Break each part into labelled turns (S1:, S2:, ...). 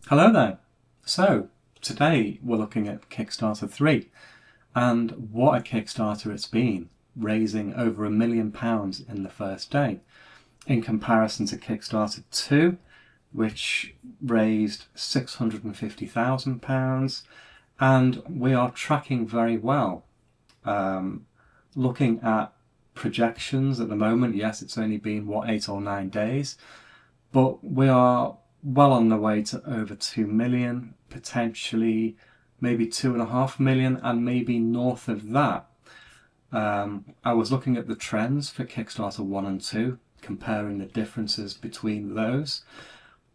S1: Hello there. So, today we're looking at Kickstarter 3 and what a Kickstarter it's been, raising over £1 million in the first day, in comparison to Kickstarter 2, which raised £650,000, and we are tracking very well. Looking at projections at the moment, yes, it's only been, 8 or 9 days, but we are well on the way to over 2 million, potentially maybe 2.5 million, and maybe north of that. I was looking at the trends for Kickstarter 1 and 2, comparing the differences between those.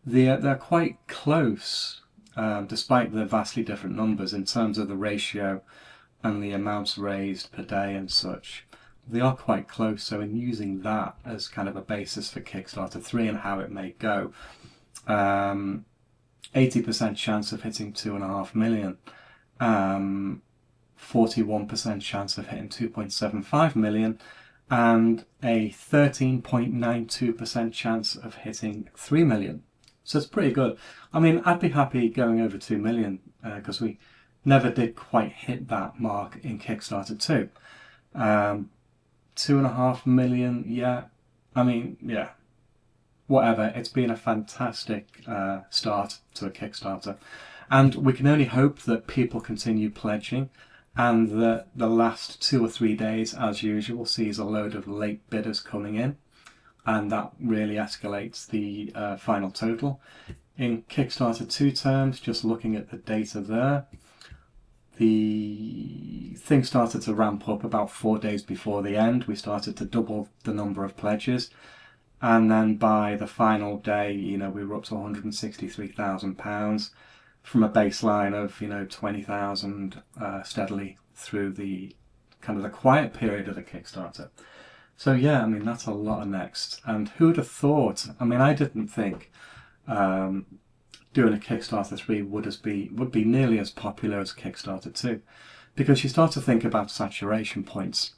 S1: They're quite close, despite the vastly different numbers in terms of the ratio and the amounts raised per day and such. They are quite close, so in using that as kind of a basis for Kickstarter 3 and how it may go, 80% chance of hitting 2.5 million, 41% chance of hitting 2.75 million, and a 13.92% chance of hitting 3 million. So it's pretty good. I mean, I'd be happy going over 2 million because we never did quite hit that mark in Kickstarter 2. 2.5 million, yeah. I mean, yeah. Whatever, it's been a fantastic start to a Kickstarter, and we can only hope that people continue pledging and that the last 2 or 3 days, as usual, sees a load of late bidders coming in, and that really escalates the final total. In Kickstarter 2 terms, just looking at the data there, the thing started to ramp up about 4 days before the end. We started to double the number of pledges. And then by the final day, we were up to £163,000 from a baseline of, 20,000 steadily through the kind of the quiet period of the Kickstarter. So yeah, I mean, that's a lot of next. And who'd have thought? I mean, I didn't think doing a Kickstarter 3 would be nearly as popular as Kickstarter 2, because you start to think about saturation points.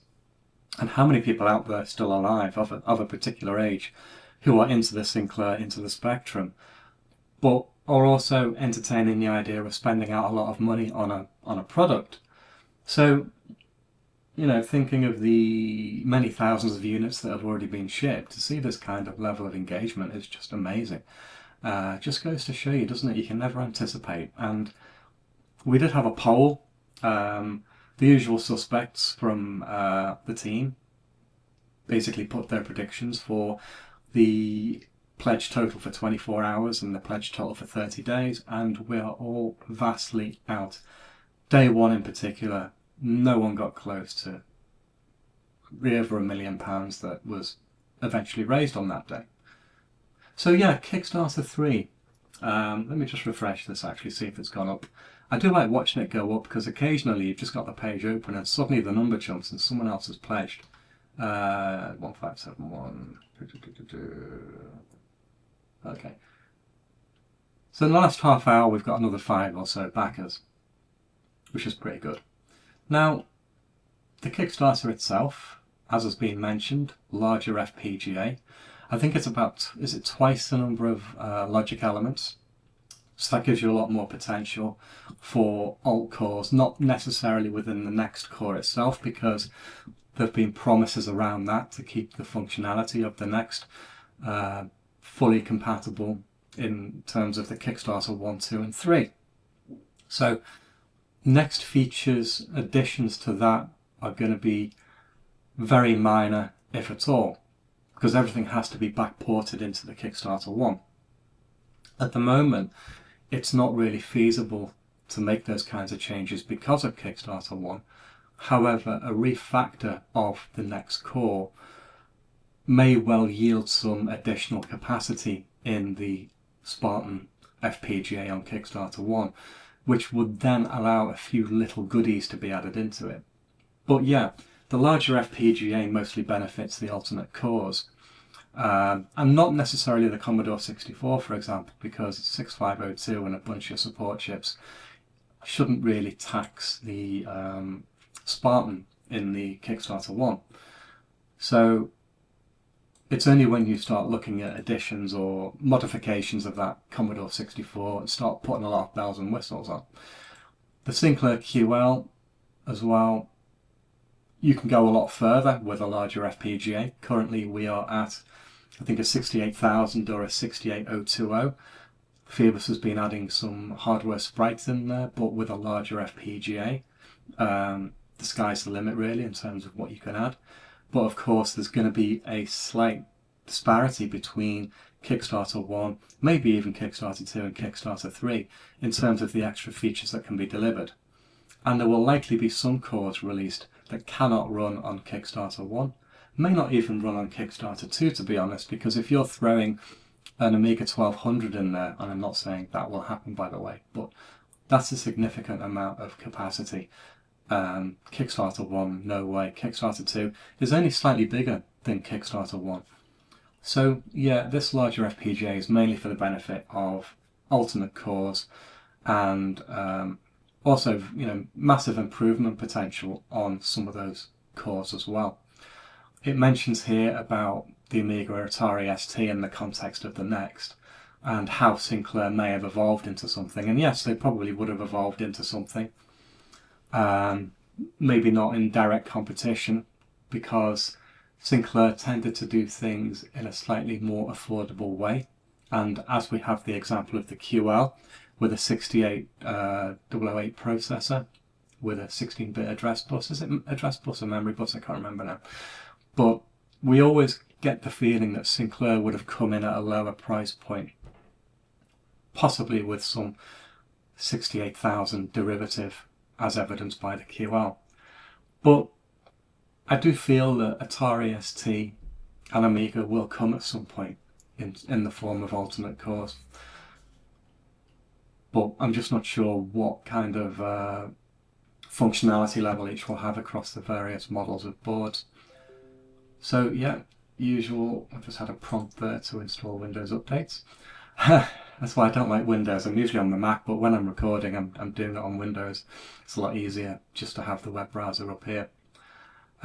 S1: And how many people out there still alive of a particular age who are into the Sinclair, into the Spectrum, but are also entertaining the idea of spending out a lot of money on a product. So, thinking of the many thousands of units that have already been shipped, to see this kind of level of engagement is just amazing. Just goes to show you, doesn't it? You can never anticipate. And we did have a poll. The usual suspects from the team basically put their predictions for the pledge total for 24 hours and the pledge total for 30 days, and we are all vastly out. Day one in particular, no one got close to over £1 million that was eventually raised on that day. So yeah, Kickstarter 3. Let me just refresh this, actually, see if it's gone up. I do like watching it go up, because occasionally you've just got the page open and suddenly the number jumps and someone else has pledged. 1571. Okay. So in the last half hour we've got another 5 or so backers, which is pretty good. Now, the Kickstarter itself, as has been mentioned, larger FPGA. I think it's about, is it twice the number of logic elements? So that gives you a lot more potential for alt cores, not necessarily within the next core itself, because there have been promises around that to keep the functionality of the next fully compatible in terms of the Kickstarter 1, 2 and 3. So next features, additions to that are going to be very minor, if at all, because everything has to be backported into the Kickstarter 1. At the moment, it's not really feasible to make those kinds of changes because of Kickstarter 1. However, a refactor of the next core may well yield some additional capacity in the Spartan FPGA on Kickstarter 1, which would then allow a few little goodies to be added into it. But yeah, the larger FPGA mostly benefits the alternate cores. And not necessarily the Commodore 64, for example, because 6502 and a bunch of support chips shouldn't really tax the Spartan in the Kickstarter 1. So It's only when you start looking at additions or modifications of that Commodore 64 and start putting a lot of bells and whistles on. The Sinclair QL as well, you can go a lot further with a larger FPGA. Currently we are at, I think, a 68,000 or a 68020. Phoebus has been adding some hardware sprites in there, but with a larger FPGA. The sky's the limit really in terms of what you can add. But of course there's going to be a slight disparity between Kickstarter 1, maybe even Kickstarter 2 and Kickstarter 3 in terms of the extra features that can be delivered. And there will likely be some cores released that cannot run on Kickstarter 1, may not even run on Kickstarter 2 to be honest, because if you're throwing an Amiga 1200 in there, and I'm not saying that will happen by the way, but that's a significant amount of capacity. Kickstarter 1, no way. Kickstarter 2 is only slightly bigger than Kickstarter 1. So yeah, this larger FPGA is mainly for the benefit of alternate cores and also, massive improvement potential on some of those cores as well. It mentions here about the Amiga Atari ST in the context of the Next and how Sinclair may have evolved into something. And yes, they probably would have evolved into something. Maybe not in direct competition, because Sinclair tended to do things in a slightly more affordable way. And as we have the example of the QL with a 6808 processor with a 16-bit address bus. Is it address bus or memory bus? I can't remember now. But we always get the feeling that Sinclair would have come in at a lower price point, possibly with some 68,000 derivative as evidenced by the QL. But I do feel that Atari ST and Amiga will come at some point in the form of alternate cores. But I'm just not sure what kind of functionality level each will have across the various models of boards. So yeah, usual, I've just had a prompt there to install Windows updates. That's why I don't like Windows. I'm usually on the Mac, but when I'm recording, I'm doing it on Windows. It's a lot easier just to have the web browser up here.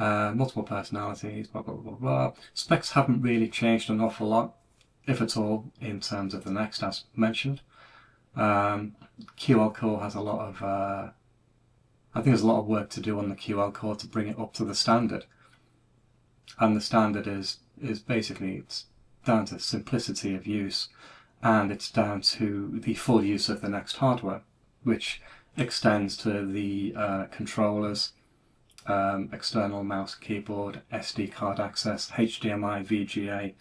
S1: Multiple personalities, blah, blah, blah, blah. Specs haven't really changed an awful lot, if at all, in terms of the Next, as mentioned. QL core has a lot of, I think there's a lot of work to do on the QL core to bring it up to the standard. And the standard is basically, it's down to simplicity of use, and it's down to the full use of the Next hardware, which extends to the controllers, external mouse, keyboard, SD card access, HDMI, VGA,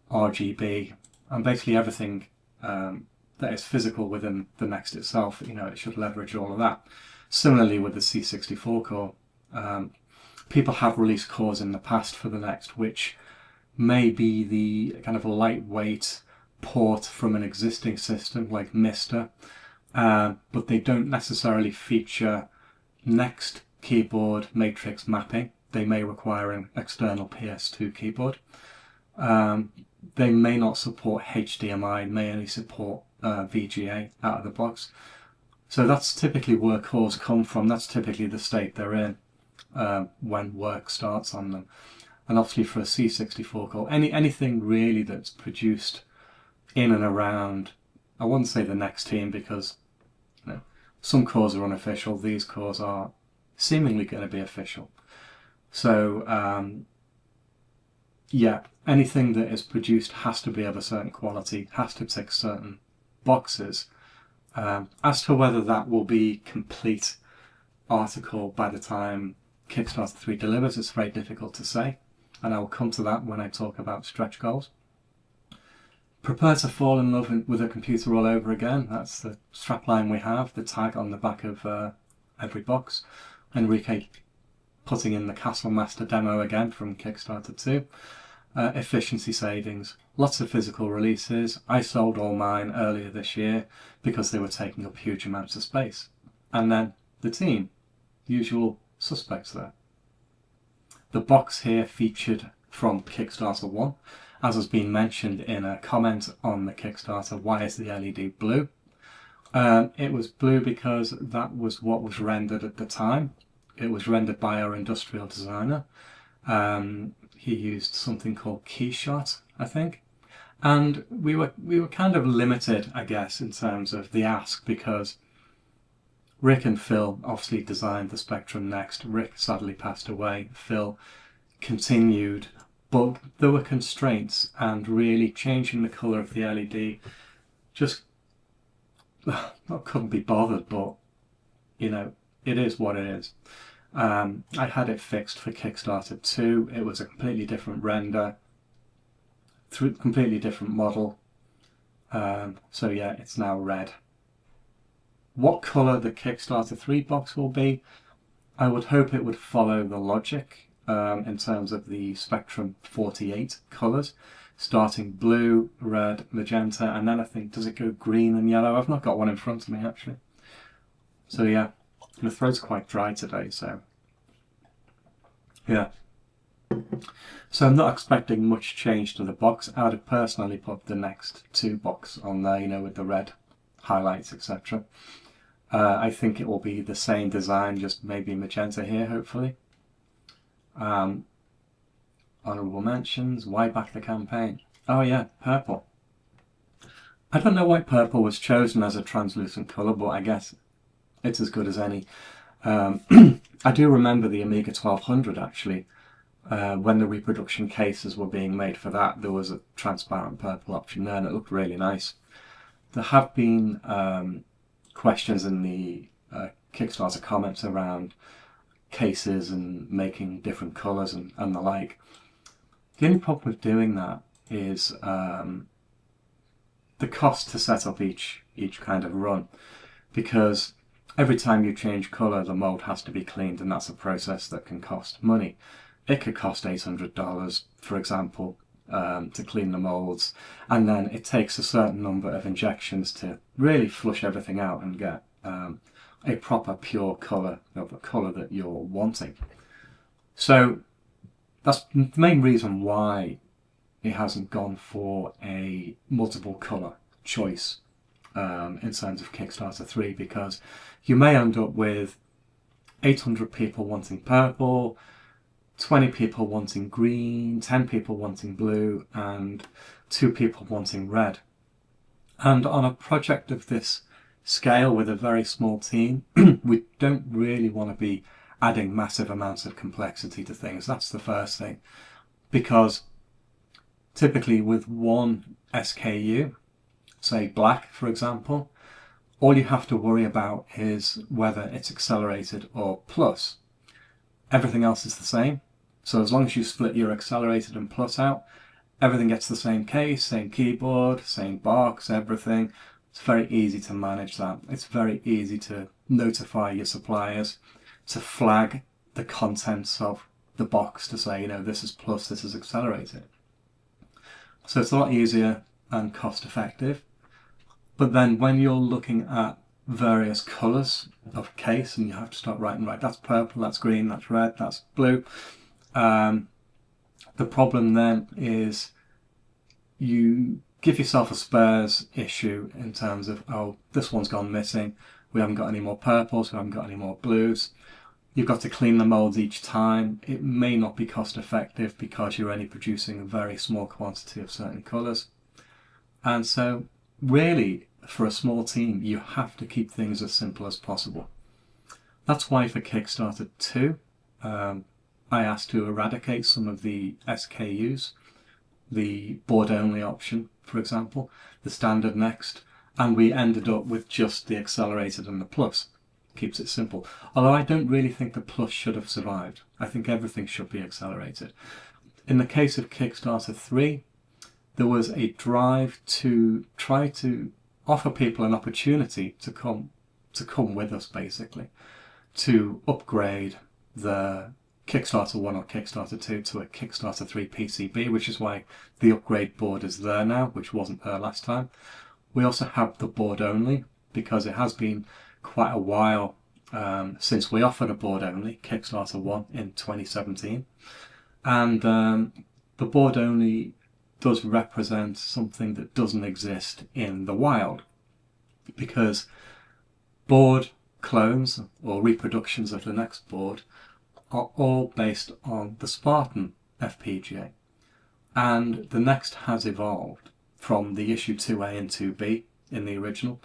S1: RGB, and basically everything that is physical within the Next itself. It should leverage all of that. Similarly with the C64 core, people have released cores in the past for the Next which may be the kind of a lightweight port from an existing system like Mister, but they don't necessarily feature Next keyboard matrix mapping. They may require an external PS2 keyboard. They may not support HDMI, may only support VGA out of the box. So that's typically where cores come from. That's typically the state they're in when work starts on them. And obviously for a C64 core, anything really that's produced in and around, I wouldn't say the Next team, because some cores are unofficial, these cores are seemingly going to be official. So yeah, anything that is produced has to be of a certain quality, has to tick certain boxes. As to whether that will be complete article by the time Kickstarter 3 delivers, it's very difficult to say, and I will come to that when I talk about stretch goals. Prepare to fall in love with a computer all over again. That's the strapline we have, the tag on the back of every box. Enrique putting in the Castle Master demo again from Kickstarter 2. Efficiency savings, lots of physical releases. I sold all mine earlier this year because they were taking up huge amounts of space. And then the team, usual suspects there. The box here featured from Kickstarter 1, as has been mentioned in a comment on the Kickstarter, why is the LED blue? It was blue because that was what was rendered at the time. It was rendered by our industrial designer. he used something called Keyshot, I think. And we were kind of limited, I guess, in terms of the ask, because Rick and Phil obviously designed the Spectrum Next. Rick sadly passed away. Phil continued, but there were constraints, and really changing the colour of the LED just not couldn't be bothered. But you know, it is what it is. I had it fixed for Kickstarter 2. It was a completely different render, completely different model. So yeah, it's now red. What colour the Kickstarter 3 box will be, I would hope it would follow the logic in terms of the Spectrum 48 colours, starting blue, red, magenta, and then I think, does it go green and yellow? I've not got one in front of me actually. So yeah, my throat's quite dry today, so yeah. So I'm not expecting much change to the box. I would have personally put the Next 2 box on there, you know, with the red highlights, etc. I think it will be the same design, just maybe magenta here, hopefully. Honourable mentions, why back the campaign? Oh yeah, purple. I don't know why purple was chosen as a translucent colour, but I guess it's as good as any. I do remember the Amiga 1200 actually. When the reproduction cases were being made for that, there was a transparent purple option there, and it looked really nice. There have been questions in the Kickstarter comments around cases and making different colours and the like. The only problem with doing that is the cost to set up each kind of run, because every time you change colour, the mould has to be cleaned, and that's a process that can cost money. It could cost $800, for example, to clean the moulds, and then it takes a certain number of injections to really flush everything out and get a proper pure colour, the colour that you're wanting. So that's the main reason why it hasn't gone for a multiple colour choice in terms of Kickstarter 3, because you may end up with 800 people wanting purple, 20 people wanting green, 10 people wanting blue, and 2 people wanting red. And on a project of this scale with a very small team, we don't really want to be adding massive amounts of complexity to things. That's the first thing, because typically with one SKU, say black for example, all you have to worry about is whether it's accelerated or plus. Everything else is the same. So as long as you split your accelerated and plus out, everything gets the same case, same keyboard, same box, everything. It's very easy to manage that. It's very easy to notify your suppliers, to flag the contents of the box to say, you know, this is plus, this is accelerated. So it's a lot easier and cost effective. But then when you're looking at various colours of case and you have to start writing, right, that's purple, that's green, that's red, that's blue. The problem then is you give yourself a spares issue in terms of, oh, this one's gone missing, we haven't got any more purples, we haven't got any more blues. You've got to clean the moulds each time. It may not be cost effective because you're only producing a very small quantity of certain colours. And so really, for a small team, you have to keep things as simple as possible. That's why for Kickstarter 2, I asked to eradicate some of the SKUs, the board-only option, for example, the standard Next, and we ended up with just the accelerated and the plus. Keeps it simple. Although I don't really think the plus should have survived. I think everything should be accelerated. In the case of Kickstarter 3, there was a drive to try to offer people an opportunity to come with us, basically, to upgrade the Kickstarter 1 or Kickstarter 2 to a Kickstarter 3 PCB, which is why the upgrade board is there now, which wasn't there last time. We also have the board only, because it has been quite a while since we offered a board only, Kickstarter 1 in 2017. And the board only does represent something that doesn't exist in the wild, because board clones or reproductions of the next board are all based on the Spartan FPGA. And the Next has evolved from the issue 2A and 2B in the original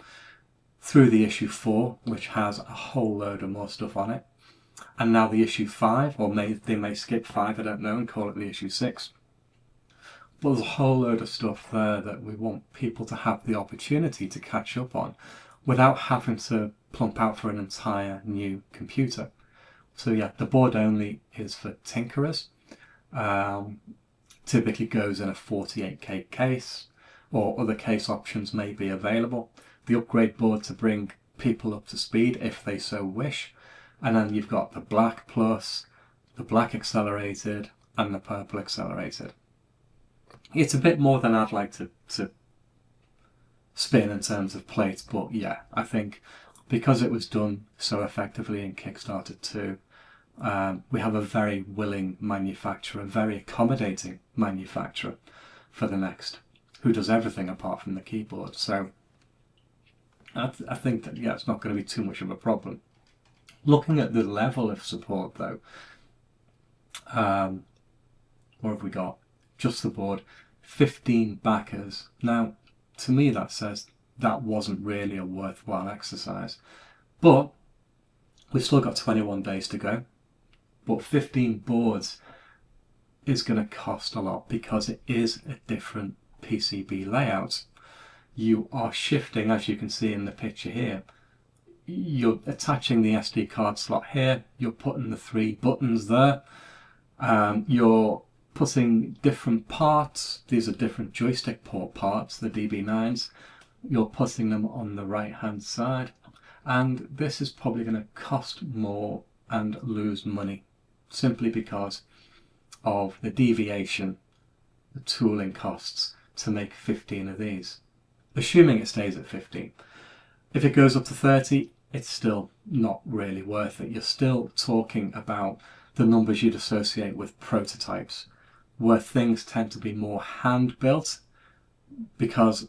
S1: through the issue 4, which has a whole load of more stuff on it, and now the issue 5, or they may skip 5, I don't know, and call it the issue 6. But there's a whole load of stuff there that we want people to have the opportunity to catch up on without having to plump out for an entire new computer. So yeah, the board only is for tinkerers. Typically goes in a 48K case, or other case options may be available. The upgrade board to bring people up to speed if they so wish. And then you've got the black plus, the black accelerated, and the purple accelerated. It's a bit more than I'd like to spin in terms of plates, but yeah, I think because it was done so effectively in Kickstarter 2, we have a very willing manufacturer, very accommodating manufacturer for the Next, who does everything apart from the keyboard. So I think that, yeah, it's not going to be too much of a problem. Looking at the level of support though, what have we got? Just the board, 15 backers. Now, to me that says that wasn't really a worthwhile exercise. But we've still got 21 days to go. But 15 boards is going to cost a lot because it is a different PCB layout. You are shifting, as you can see in the picture here, you're attaching the SD card slot here, you're putting the 3 buttons there, you're putting different parts, these are different joystick port parts, the DB9s, you're putting them on the right hand side, and this is probably going to cost more and lose money simply because of the deviation, the tooling costs to make 15 of these, assuming it stays at 15. If it goes up to 30, it's still not really worth it. You're still talking about the numbers you'd associate with prototypes, where things tend to be more hand-built, because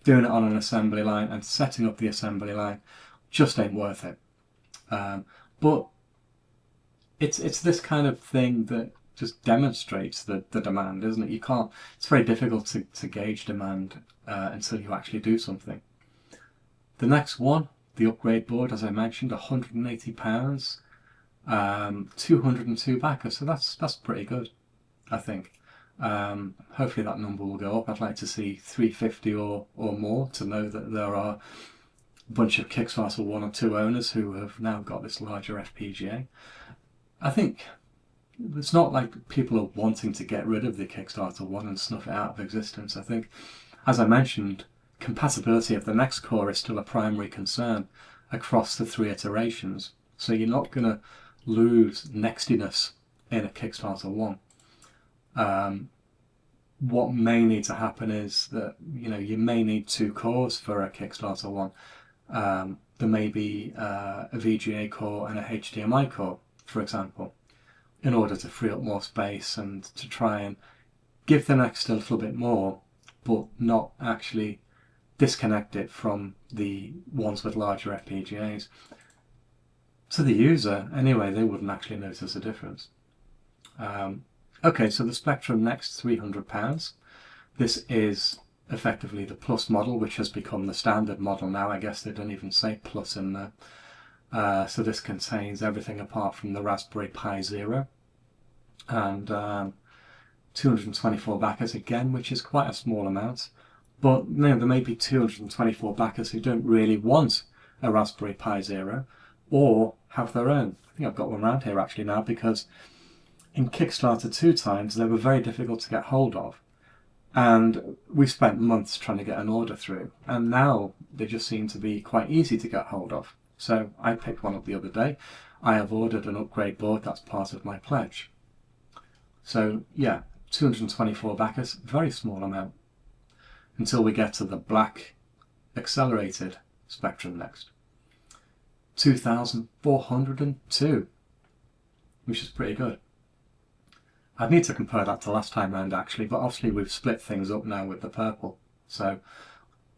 S1: doing it on an assembly line and setting up the assembly line just ain't worth it. But it's this kind of thing that just demonstrates the demand, isn't it? You can't, it's very difficult to gauge demand until you actually do something. The next one, the upgrade board, as I mentioned, £180, 202 backers, so that's pretty good, I think. Hopefully that number will go up. I'd like to see 350 or more to know that there are a bunch of Kickstarter 1 or 2 owners who have now got this larger FPGA. I think it's not like people are wanting to get rid of the Kickstarter 1 and snuff it out of existence. I think, as I mentioned, compatibility of the Next core is still a primary concern across the 3 iterations. So you're not going to lose nextiness in a Kickstarter 1. What may need to happen is that, you know, you may need 2 cores for a Kickstarter 1. There may be a VGA core and a HDMI core, for example, in order to free up more space and to try and give the Next a little bit more, but not actually disconnect it from the ones with larger FPGAs. To the user, anyway, they wouldn't actually notice a difference. Okay, so the Spectrum Next £300. This is effectively the Plus model, which has become the standard model now. I guess they don't even say Plus in there. So this contains everything apart from the Raspberry Pi Zero, and 224 backers again, which is quite a small amount. But you know, there may be 224 backers who don't really want a Raspberry Pi Zero or have their own. I think I've got one around here actually now, because in Kickstarter 2 times they were very difficult to get hold of, and we spent months trying to get an order through, and now they just seem to be quite easy to get hold of. So I picked one up the other day. I have ordered an upgrade board, that's part of my pledge. So yeah, 224 backers, very small amount, until we get to the black accelerated Spectrum Next. 2,402, which is pretty good. I'd need to compare that to last time round actually, but obviously we've split things up now with the purple. So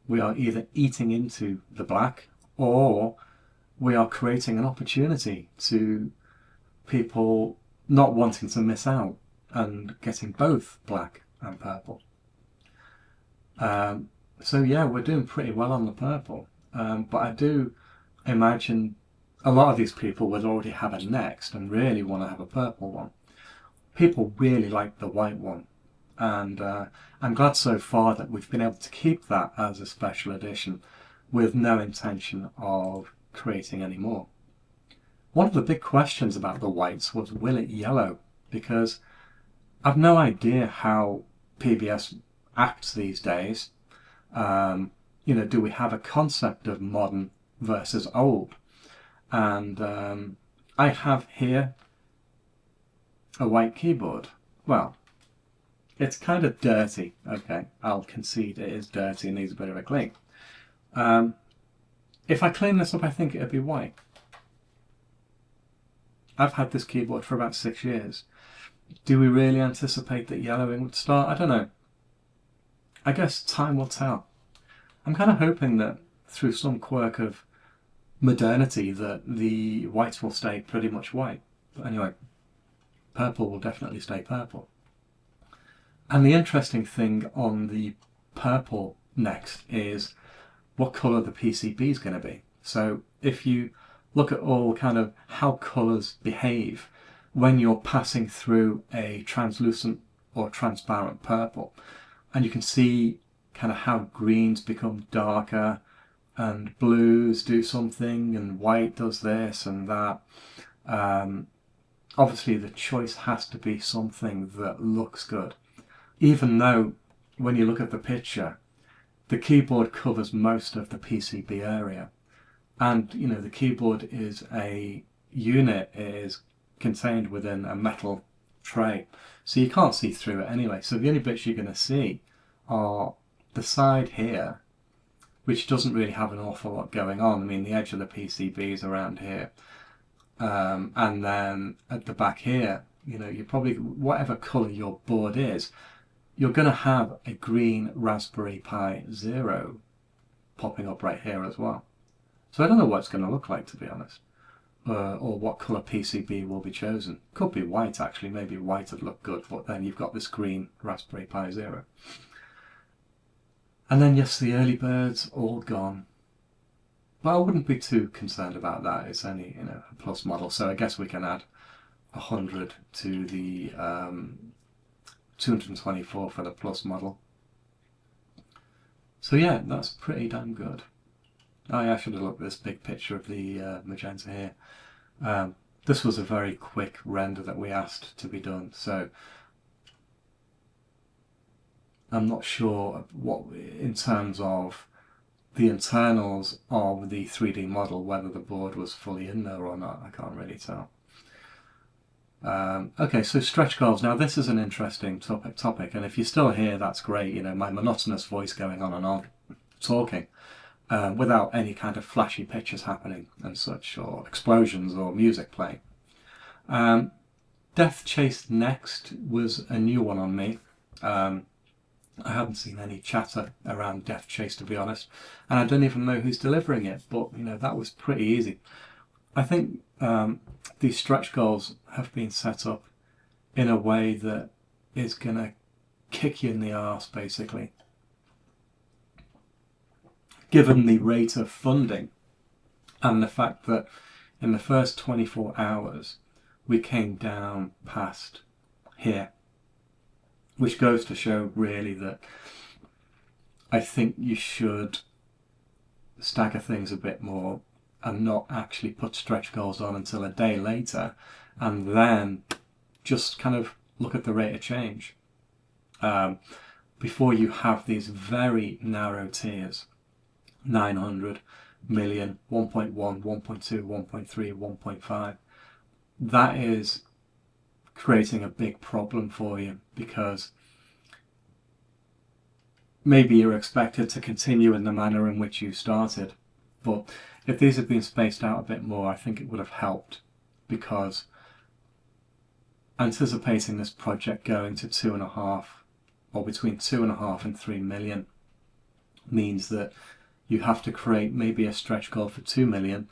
S1: we are either eating into the black, or we are creating an opportunity to people not wanting to miss out and getting both black and purple. So yeah, we're doing pretty well on the purple, but I do imagine a lot of these people would already have a next and really want to have a purple one. People really like the white one, and I'm glad so far that we've been able to keep that as a special edition with no intention of creating any more. One of the big questions about the whites was, will it yellow? Because I've no idea how PBS acts these days. You know, do we have a concept of modern versus old? And I have here a white keyboard. Well, it's kind of dirty. Okay, I'll concede it is dirty and needs a bit of a clean. If I clean this up, I think it'd be white. I've had this keyboard for about 6 years. Do we really anticipate that yellowing would start? I don't know. I guess time will tell. I'm kind of hoping that through some quirk of modernity that the whites will stay pretty much white. But anyway, purple will definitely stay purple. And the interesting thing on the purple next is what colour the PCB is going to be. So if you look at all kind of how colours behave when you're passing through a translucent or transparent purple, and you can see kind of how greens become darker and blues do something and white does this and that. Obviously the choice has to be something that looks good, even though when you look at the picture the keyboard covers most of the PCB area, and you know the keyboard is a unit, it is contained within a metal tray, so you can't see through it anyway. So the only bits you're going to see are the side here, which doesn't really have an awful lot going on. I mean, the edge of the PCB is around here, and then at the back here, you know, you probably, whatever colour your board is, you're going to have a green Raspberry Pi Zero popping up right here as well. So I don't know what it's going to look like, to be honest, or what colour PCB will be chosen. Could be white actually, maybe white would look good, but then you've got this green Raspberry Pi Zero. And then yes, the early birds all gone. But I wouldn't be too concerned about that. It's only, you know, a plus model, so I guess we can add 100 to the 224 for the plus model. So yeah, that's pretty damn good. Oh yeah, I should have looked at this big picture of the magenta here. This was a very quick render that we asked to be done, so I'm not sure what, in terms of the internals of the 3D model, whether the board was fully in there or not. I can't really tell. Okay, so stretch goals. Now this is an interesting topic, and if you're still here, that's great. You know, my monotonous voice going on and on, talking, without any kind of flashy pictures happening and such, or explosions or music playing. Death Chased Next was a new one on me. I haven't seen any chatter around Death Chase, to be honest, and I don't even know who's delivering it, but you know, that was pretty easy. I think these stretch goals have been set up in a way that is going to kick you in the arse, basically. Given the rate of funding and the fact that in the first 24 hours we came down past here, which goes to show really that I think you should stagger things a bit more and not actually put stretch goals on until a day later, and then just kind of look at the rate of change before you have these very narrow tiers: 900, million, 1.1, 1.2, 1.3, 1.5. That is creating a big problem for you, because maybe you're expected to continue in the manner in which you started, but if these had been spaced out a bit more, I think it would have helped, because anticipating this project going to 2.5, or between 2.5 and 3 million, means that you have to create maybe a stretch goal for 2 million,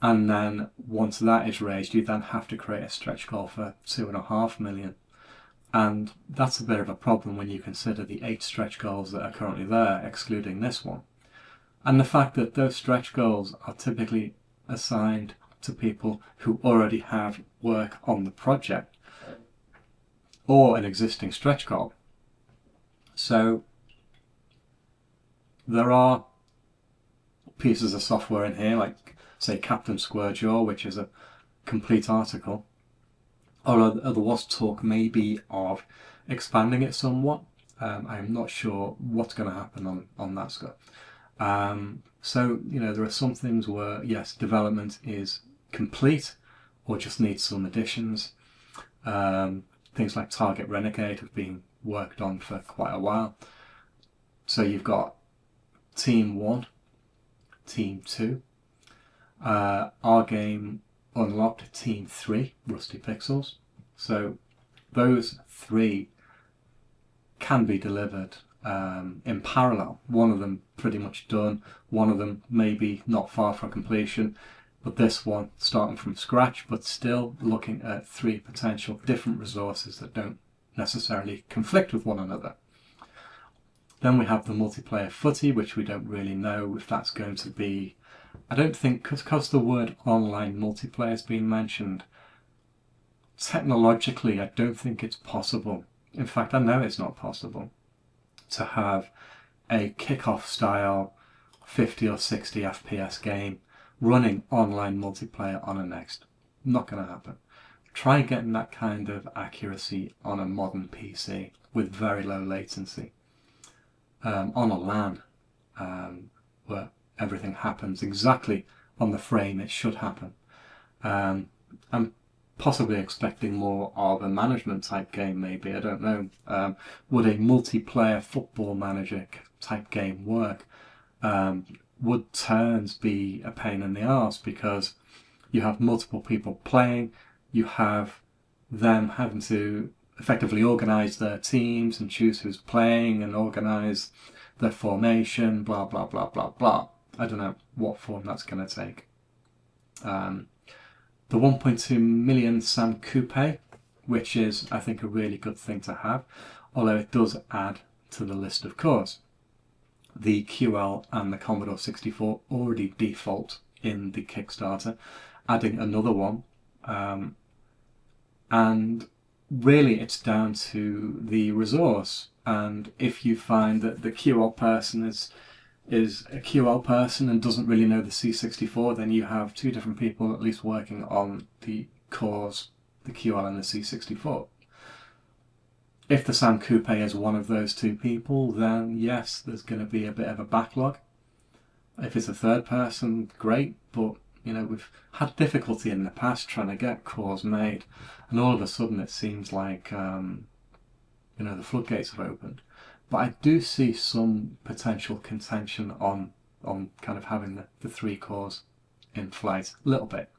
S1: and then once that is raised, you then have to create a stretch goal for 2.5 million. And that's a bit of a problem when you consider the 8 stretch goals that are currently there, excluding this one. And the fact that those stretch goals are typically assigned to people who already have work on the project or an existing stretch goal. So there are pieces of software in here, like say Captain Squarejaw, which is a complete article, or there was talk maybe of expanding it somewhat. I'm not sure what's going to happen on that stuff. So, you know, there are some things where, yes, development is complete or just needs some additions. Things like Target Renegade have been worked on for quite a while. So you've got Team 1, Team 2, our game unlocked Team 3, Rusty Pixels. So those 3 can be delivered in parallel. One of them pretty much done, one of them maybe not far from completion, but this one starting from scratch, but still looking at 3 potential different resources that don't necessarily conflict with one another. Then we have the multiplayer footy, which we don't really know if that's going to be, I don't think, because the word online multiplayer has been mentioned, technologically I don't think it's possible. In fact, I know it's not possible to have a kick-off style 50 or 60 FPS game running online multiplayer on a Next. Not going to happen. Try getting that kind of accuracy on a modern PC with very low latency. On a LAN, where everything happens exactly on the frame it should happen. I'm possibly expecting more of a management type game, maybe, I don't know. Would a multiplayer football manager type game work? Would turns be a pain in the arse because you have multiple people playing, you have them having to effectively organise their teams and choose who's playing and organise their formation, blah, blah, blah, blah, blah. I don't know what form that's going to take. The 1.2 million SAM Coupe, which is, I think, a really good thing to have, although it does add to the list of cores. The QL and the Commodore 64 already default in the Kickstarter, adding another one. And really it's down to the resource, and if you find that the QL person is a QL person and doesn't really know the C64, then you have 2 different people at least working on the cores, the QL and the C64. If the Sam Coupe is one of those 2 people, then yes, there's going to be a bit of a backlog. If it's a third person, great, but you know, we've had difficulty in the past trying to get cores made, and all of a sudden it seems like you know, the floodgates have opened. But I do see some potential contention on kind of having the 3 cores in flight a little bit.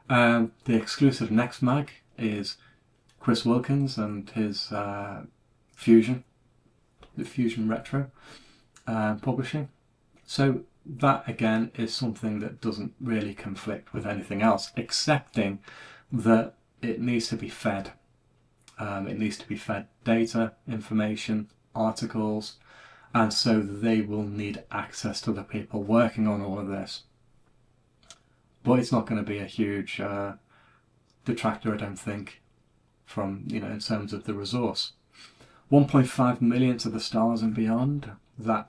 S1: The exclusive next mag is Chris Wilkins and his Fusion, the Fusion Retro publishing. So that again is something that doesn't really conflict with anything else, excepting that it needs to be fed. It needs to be fed data, information, articles, and so they will need access to the people working on all of this. But it's not going to be a huge detractor, I don't think, from, you know, in terms of the resource. 1.5 million to the stars and beyond. There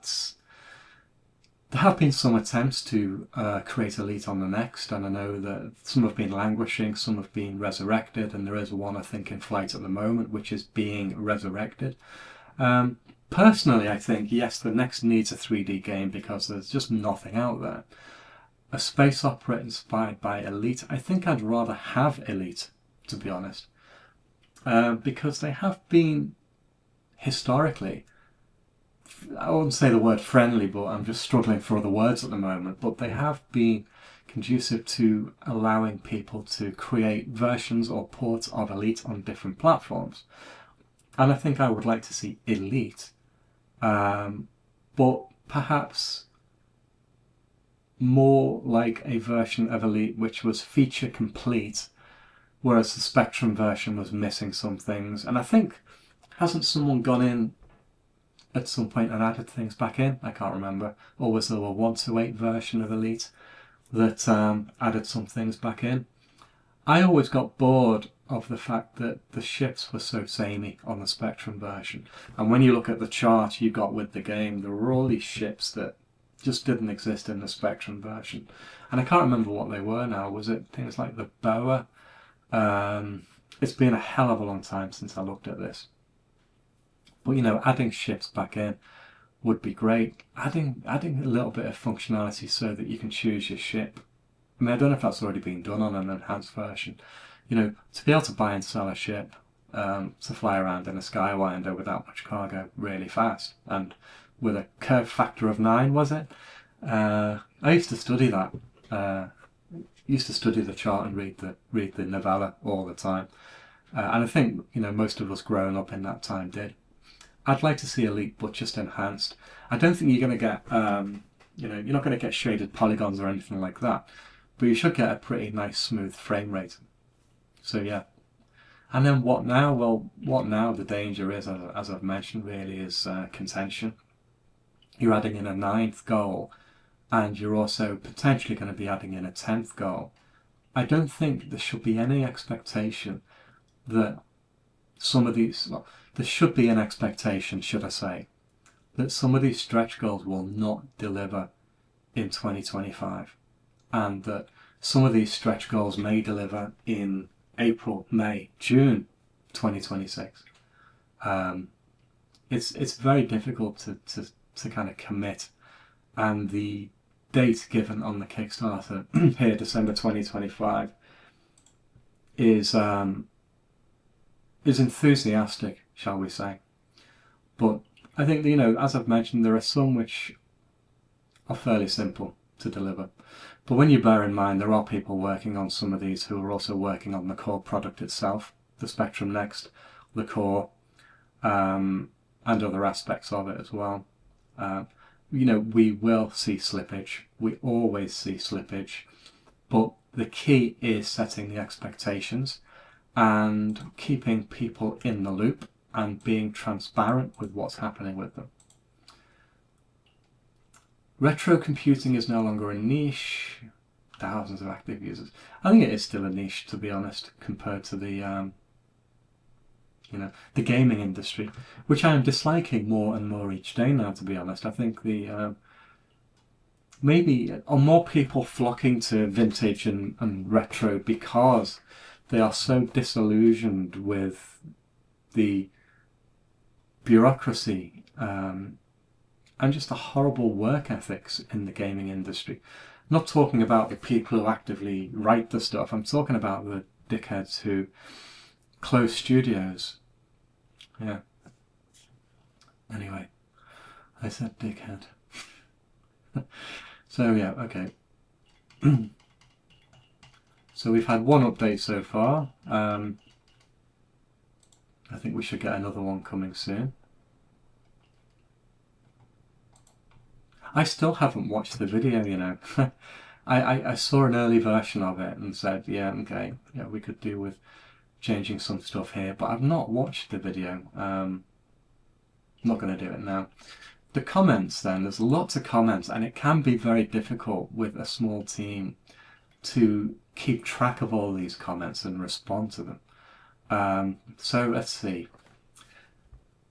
S1: have been some attempts to create Elite on the Next, and I know that some have been languishing, some have been resurrected, and there is one, I think, in flight at the moment, which is being resurrected. Personally, I think, yes, the Next needs a 3D game because there's just nothing out there. A space opera inspired by Elite, I think I'd rather have Elite, to be honest, because they have been, historically, I wouldn't say the word friendly, but I'm just struggling for other words at the moment, but they have been conducive to allowing people to create versions or ports of Elite on different platforms. And I think I would like to see Elite, but perhaps more like a version of Elite which was feature complete whereas the Spectrum version was missing some things. And I think, hasn't someone gone in at some point and added things back in? I can't remember. Or was there a 128 version of Elite that added some things back in? I always got bored of the fact that the ships were so samey on the Spectrum version. And when you look at the chart you got with the game, there were all these ships that just didn't exist in the Spectrum version. And I can't remember what they were now. Was it things like the Boa? It's been a hell of a long time since I looked at this. But you know, adding ships back in would be great. Adding a little bit of functionality so that you can choose your ship. I mean, I don't know if that's already been done on an enhanced version. You know, to be able to buy and sell a ship, to fly around in a Skywinder without much cargo really fast, and with a curve factor of 9, was it? I used to study that. Used to study the chart and read the novella all the time. And I think, you know, most of us growing up in that time did. I'd like to see Elite, but just enhanced. I don't think you're going to get, you know, you're not going to get shaded polygons or anything like that, but you should get a pretty nice smooth frame rate. So yeah. And then what now? Well, what now? The danger is, as I've mentioned, really is contention. You're adding in a 9th goal, and you're also potentially going to be adding in a 10th goal. I don't think there should be any expectation that some of these, well, there should be an expectation, should I say, that some of these stretch goals will not deliver in 2025, and that some of these stretch goals may deliver in April, May, June 2026. It's very difficult to kind of commit, and the date given on the Kickstarter here, December 2025, is enthusiastic, shall we say. But I think, you know, as I've mentioned, there are some which are fairly simple to deliver. But when you bear in mind there are people working on some of these who are also working on the core product itself, the Spectrum Next, the core, and other aspects of it as well. You know, we will see slippage. We always see slippage. But the key is setting the expectations and keeping people in the loop and being transparent with what's happening with them. Retro computing is no longer a niche. Thousands of active users. I think it is still a niche, to be honest, compared to the you know, the gaming industry, which I am disliking more and more each day now, to be honest. I think the maybe are more people flocking to vintage and retro because they are so disillusioned with the bureaucracy and just the horrible work ethics in the gaming industry. I'm not talking about the people who actively write the stuff. I'm talking about the dickheads who close studios. Yeah. Anyway, I said dickhead. So yeah, okay. So we've had one update so far. I think we should get another one coming soon. I still haven't watched the video, you know. I saw an early version of it and said, yeah, okay, yeah, we could do with changing some stuff here, but I've not watched the video. I'm not going to do it now. The comments then, there's lots of comments, and it can be very difficult with a small team to keep track of all these comments and respond to them. So let's see.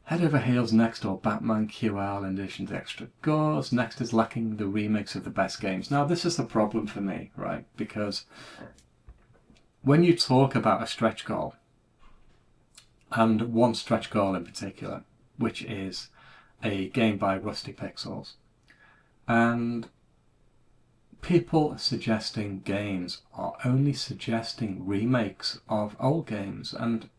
S1: Head over heels next or Batman QL in addition to extra gores. Next is lacking the remakes of the best games. Now this is the problem for me, right? Because when you talk about a stretch goal, and one stretch goal in particular, which is a game by Rusty Pixels, and people suggesting games are only suggesting remakes of old games, and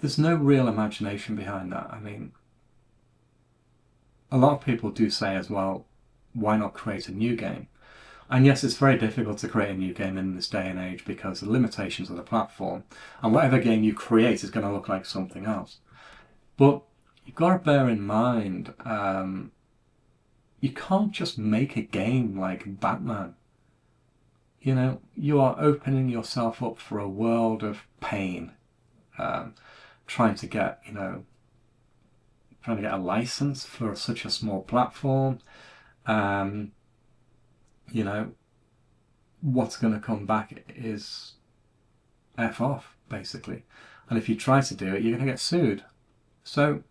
S1: there's no real imagination behind that. I mean, a lot of people do say as well, why not create a new game? And yes, it's very difficult to create a new game in this day and age because of the limitations of the platform, and whatever game you create is going to look like something else. But you've got to bear in mind, you can't just make a game like Batman. you know, you are opening yourself up for a world of pain, trying to get, you know, trying to get a license for such a small platform. You know, what's going to come back is F off, basically. And if you try to do it, you're going to get sued. So,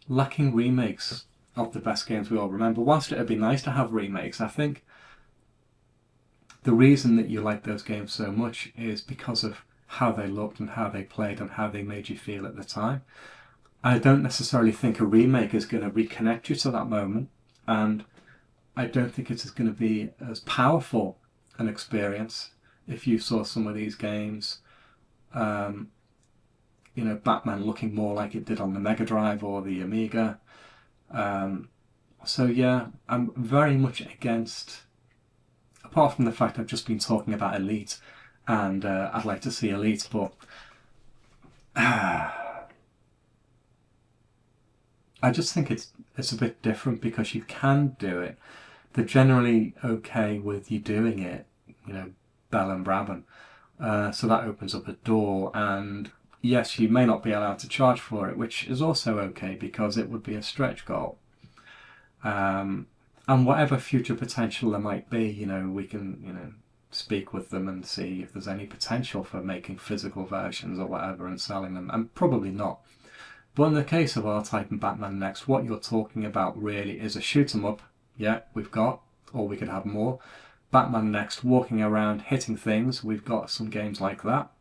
S1: lacking remakes of the best games we all remember, whilst it would be nice to have remakes, I think the reason that you like those games so much is because of how they looked and how they played and how they made you feel at the time. I don't necessarily think a remake is going to reconnect you to that moment, and I don't think it's going to be as powerful an experience if you saw some of these games, you know, Batman looking more like it did on the Mega Drive or the Amiga. So yeah, I'm very much against, apart from the fact I've just been talking about Elite, and I'd like to see Elite, but I just think it's a bit different because you can do it. They're generally okay with you doing it, you know, bell and brabbing. So that opens up a door, and yes, you may not be allowed to charge for it, which is also okay because it would be a stretch goal. And whatever future potential there might be, you know, we can, you know, speak with them and see if there's any potential for making physical versions or whatever and selling them, and probably not. But in the case of R-Type and Batman Next, what you're talking about really is a shoot 'em up. Yeah, we've got, or we could have more. Batman Next, walking around, hitting things. We've got some games like that.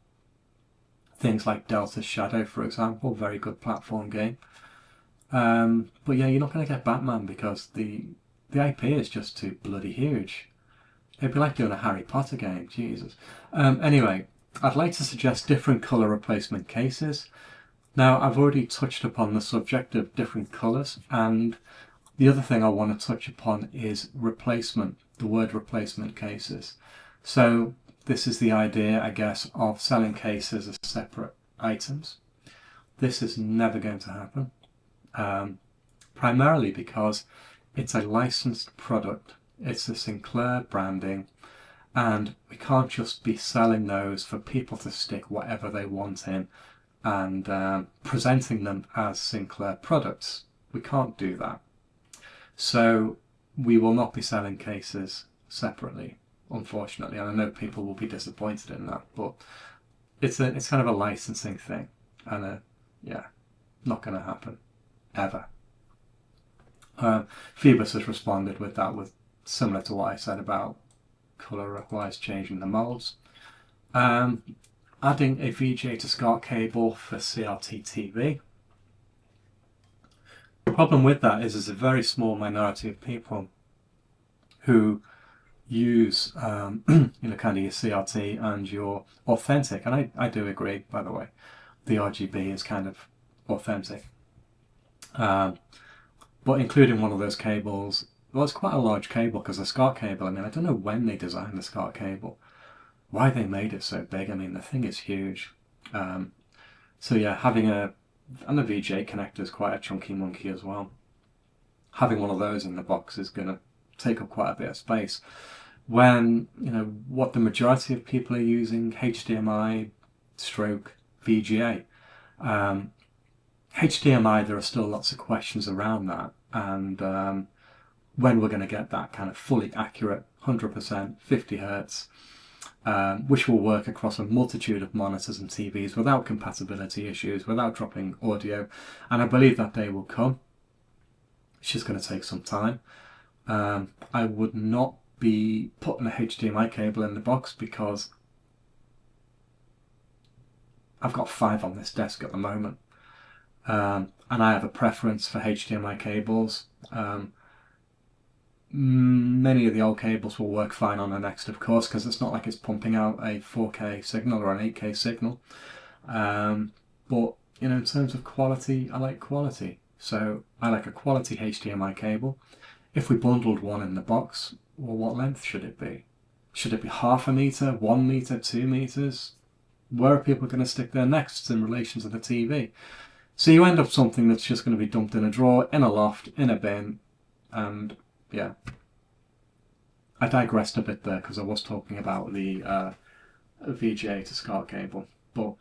S1: Things like Delta's Shadow, for example, very good platform game. But yeah, you're not going to get Batman because the IP is just too bloody huge. It'd be like doing a Harry Potter game, Jesus. Anyway, I'd like to suggest different colour replacement cases. Now, I've already touched upon the subject of different colours, and the other thing I want to touch upon is replacement, the word replacement cases. So this is the idea, I guess, of selling cases as separate items. This is never going to happen, primarily because it's a licensed product. It's a Sinclair branding, and we can't just be selling those for people to stick whatever they want in and presenting them as Sinclair products. We can't do that. So we will not be selling cases separately, unfortunately. And I know people will be disappointed in that, but it's kind of a licensing thing, and yeah, not going to happen ever. Phoebus has responded with that, with similar to what I said about colour-wise changing the moulds. Adding a VGA to SCART cable for CRT TV. The problem with that is there's a very small minority of people who use you know, kind of your CRT and your authentic, and I do agree, by the way, the RGB is kind of authentic. But including one of those cables, well, it's quite a large cable because the SCART cable, I mean, I don't know when they designed the SCART cable, why they made it so big. I mean, the thing is huge. So yeah, having and the VGA connector is quite a chunky monkey as well. Having one of those in the box is going to take up quite a bit of space. When, you know, what the majority of people are using, HDMI stroke VGA. HDMI, there are still lots of questions around that, and when we're going to get that kind of fully accurate 100% 50 Hertz, which will work across a multitude of monitors and TVs without compatibility issues, without dropping audio, and I believe that day will come. It's just going to take some time. I would not be putting a HDMI cable in the box because I've got 5 on this desk at the moment, and I have a preference for HDMI cables. Many of the old cables will work fine on the Next, of course, because it's not like it's pumping out a 4K signal or an 8K signal. But, you know, in terms of quality, I like quality. So I like a quality HDMI cable. If we bundled one in the box, well, what length should it be? Should it be 0.5 meter, 1 meter, 2 meters? Where are people going to stick their Nexts in relation to the TV? So you end up something that's just going to be dumped in a drawer, in a loft, in a bin, and yeah. I digressed a bit there because I was talking about the VGA to SCART cable, but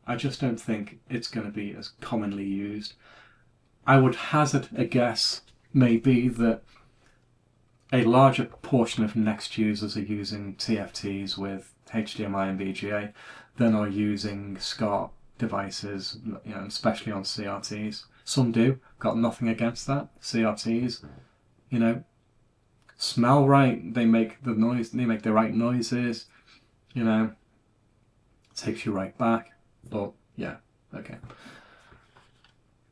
S1: I just don't think it's going to be as commonly used. I would hazard a guess maybe that a larger portion of Next users are using TFTs with HDMI and VGA than are using SCART devices, especially on CRTs. Some do, got nothing against that. CRTs, smell right, they make the noise, they make the right noises, takes you right back. But yeah, okay.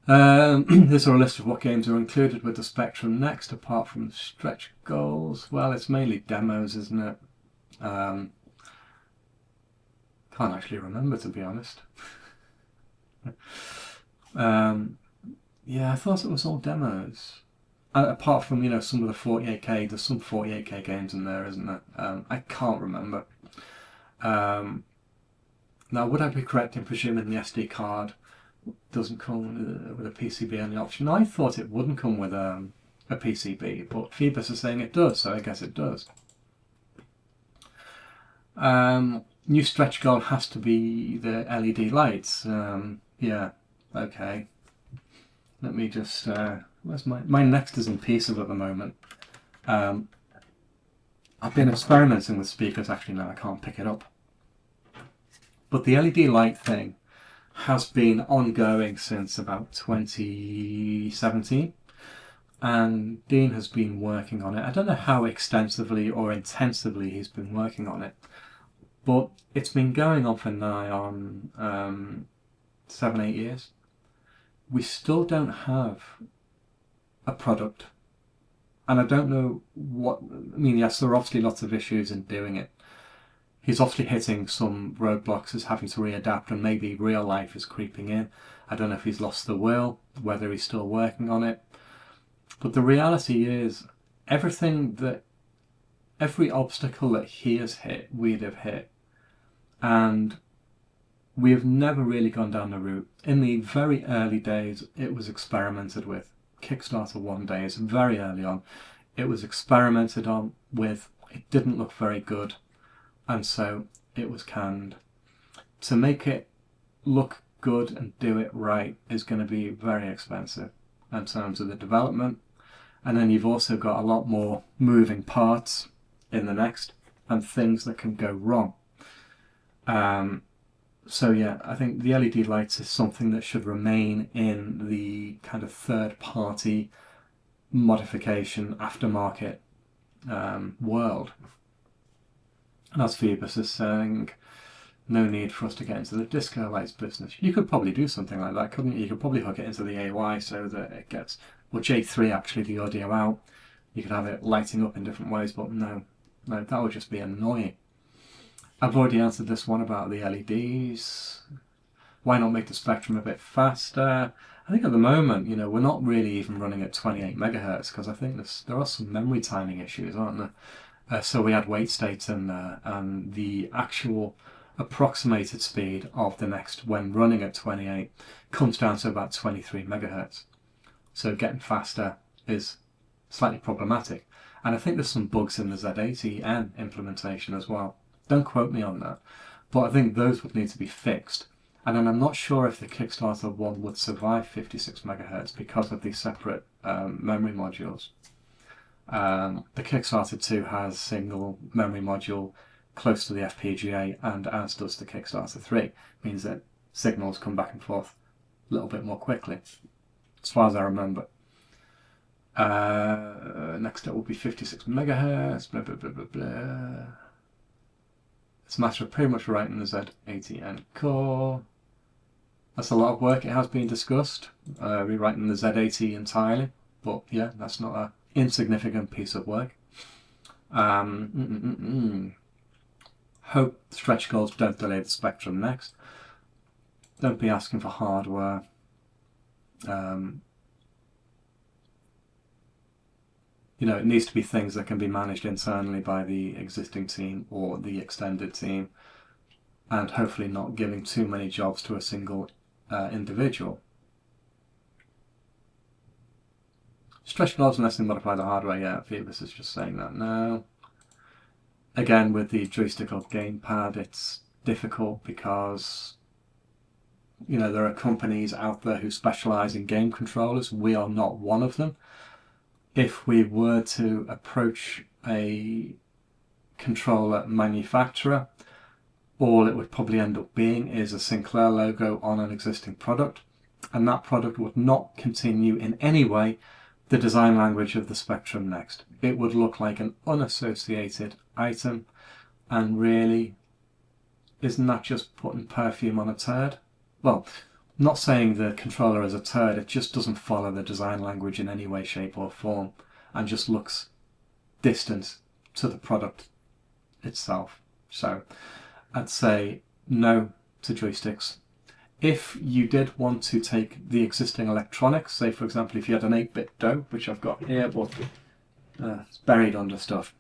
S1: These are a list of what games are included with the Spectrum Next, apart from stretch goals. Well, it's mainly demos, isn't it? Can't actually remember, to be honest. Yeah, I thought it was all demos. Apart from, some of the 48K, there's some 48K games in there, isn't there? I can't remember. Now, would I be correct in presuming the SD card doesn't come with a PCB only option? I thought it wouldn't come with a PCB, but Phoebus is saying it does, so I guess it does. New stretch goal has to be the LED lights. Yeah, okay. Let me just, where's my Next is in pieces at the moment. I've been experimenting with speakers, actually now I can't pick it up. But the LED light thing has been ongoing since about 2017, and Dean has been working on it. I don't know how extensively or intensively he's been working on it, but it's been going on for nigh on 7-8 years. We still don't have a product, and I don't know what, I mean, yes, there are obviously lots of issues in doing it. He's obviously hitting some roadblocks, is having to readapt, and maybe real life is creeping in. I don't know if he's lost the will, whether he's still working on it. But the reality is, every obstacle that he has hit, we'd have hit. And we have never really gone down the route. In the very early days, it was experimented with. Kickstarter 1 days, very early on, it was experimented on with. It didn't look very good, and so it was canned. To make it look good and do it right is going to be very expensive in terms of the development, and then you've also got a lot more moving parts in the Next and things that can go wrong. So yeah, I think the LED lights is something that should remain in the kind of third-party modification aftermarket world. And as Phoebus is saying, no need for us to get into the disco lights business. You could probably do something like that, couldn't you? You could probably hook it into the AY so that it gets, well, J3 actually, the audio out. You could have it lighting up in different ways, but no, that would just be annoying. I've already answered this one about the LEDs. Why not make the Spectrum a bit faster? I think at the moment, we're not really even running at 28 megahertz because I think there are some memory timing issues, aren't there? So we had wait states in there, and the actual approximated speed of the Next when running at 28 comes down to about 23 megahertz. So getting faster is slightly problematic. And I think there's some bugs in the Z80N implementation as well. Don't quote me on that, but I think those would need to be fixed. And then I'm not sure if the Kickstarter one would survive 56 megahertz because of these separate memory modules. The Kickstarter 2 has single memory module close to the FPGA, and as does the Kickstarter 3. It means that signals come back and forth a little bit more quickly, as far as I remember. Next up will be 56 megahertz, blah blah blah blah blah. It's a matter of pretty much writing the Z80N core. That's a lot of work. It has been discussed, rewriting the Z80 entirely, but yeah, that's not an insignificant piece of work. Hope stretch goals don't delay the Spectrum Next. Don't be asking for hardware. It needs to be things that can be managed internally by the existing team or the extended team, and hopefully not giving too many jobs to a single individual. Stretch goals unless they modify the hardware. Yeah, Phoebus is just saying that now. Again, with the joystick or gamepad, it's difficult because, you know, there are companies out there who specialize in game controllers. We are not one of them. If we were to approach a controller manufacturer, all it would probably end up being is a Sinclair logo on an existing product, and that product would not continue in any way the design language of the Spectrum Next. It would look like an unassociated item, and really, isn't that just putting perfume on a turd? Well, I'm not saying the controller is a turd, it just doesn't follow the design language in any way, shape or form, and just looks distant to the product itself. So I'd say no to joysticks. If you did want to take the existing electronics, say for example if you had an 8-bit DOE, which I've got here, but it's buried under stuff,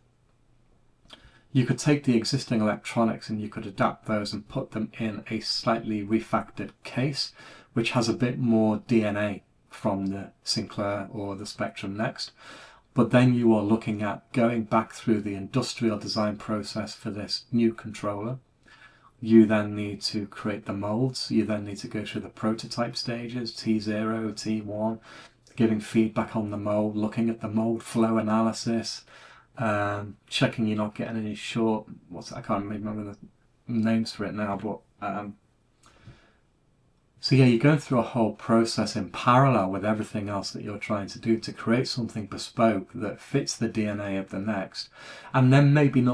S1: you could take the existing electronics and you could adapt those and put them in a slightly refactored case, which has a bit more DNA from the Sinclair or the Spectrum Next. But then you are looking at going back through the industrial design process for this new controller. You then need to create the molds. You then need to go through the prototype stages, T0, T1, giving feedback on the mold, looking at the mold flow analysis, checking you're not getting any short, I can't remember the names for it now, but so yeah, you're going through a whole process in parallel with everything else that you're trying to do to create something bespoke that fits the DNA of the Next, and then maybe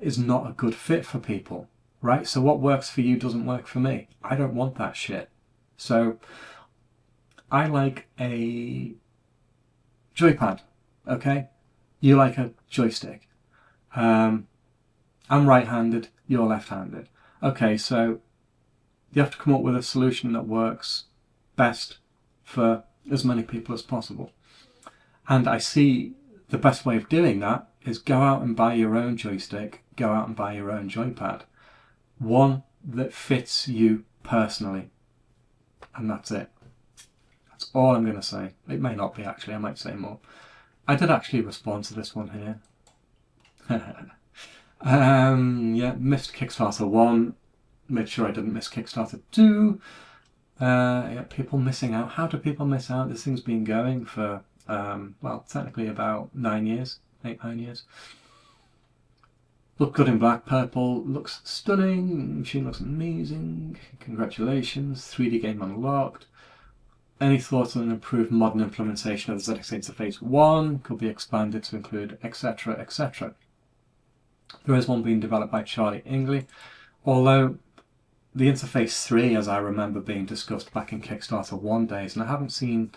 S1: is not a good fit for people, right? So what works for you doesn't work for me. I don't want that shit. So I like a joypad, okay? You like a joystick. I'm right-handed, you're left-handed. Okay, so you have to come up with a solution that works best for as many people as possible. And I see the best way of doing that is go out and buy your own joystick, go out and buy your own joypad. One that fits you personally. And that's it. That's all I'm going to say. It may not be actually, I might say more. I did actually respond to this one here. Yeah, missed Kickstarter 1. Made sure I didn't miss Kickstarter 2. Yeah, people missing out. How do people miss out? This thing's been going for, well, technically about 9 years. 8-9 years. Look good in black, purple. Looks stunning. Machine looks amazing. Congratulations. 3D game unlocked. Any thoughts on an improved modern implementation of the ZX Interface 1? Could be expanded to include etc, etc. There is one being developed by Charlie Ingley, although the Interface 3, as I remember, being discussed back in Kickstarter 1 days, and I haven't seen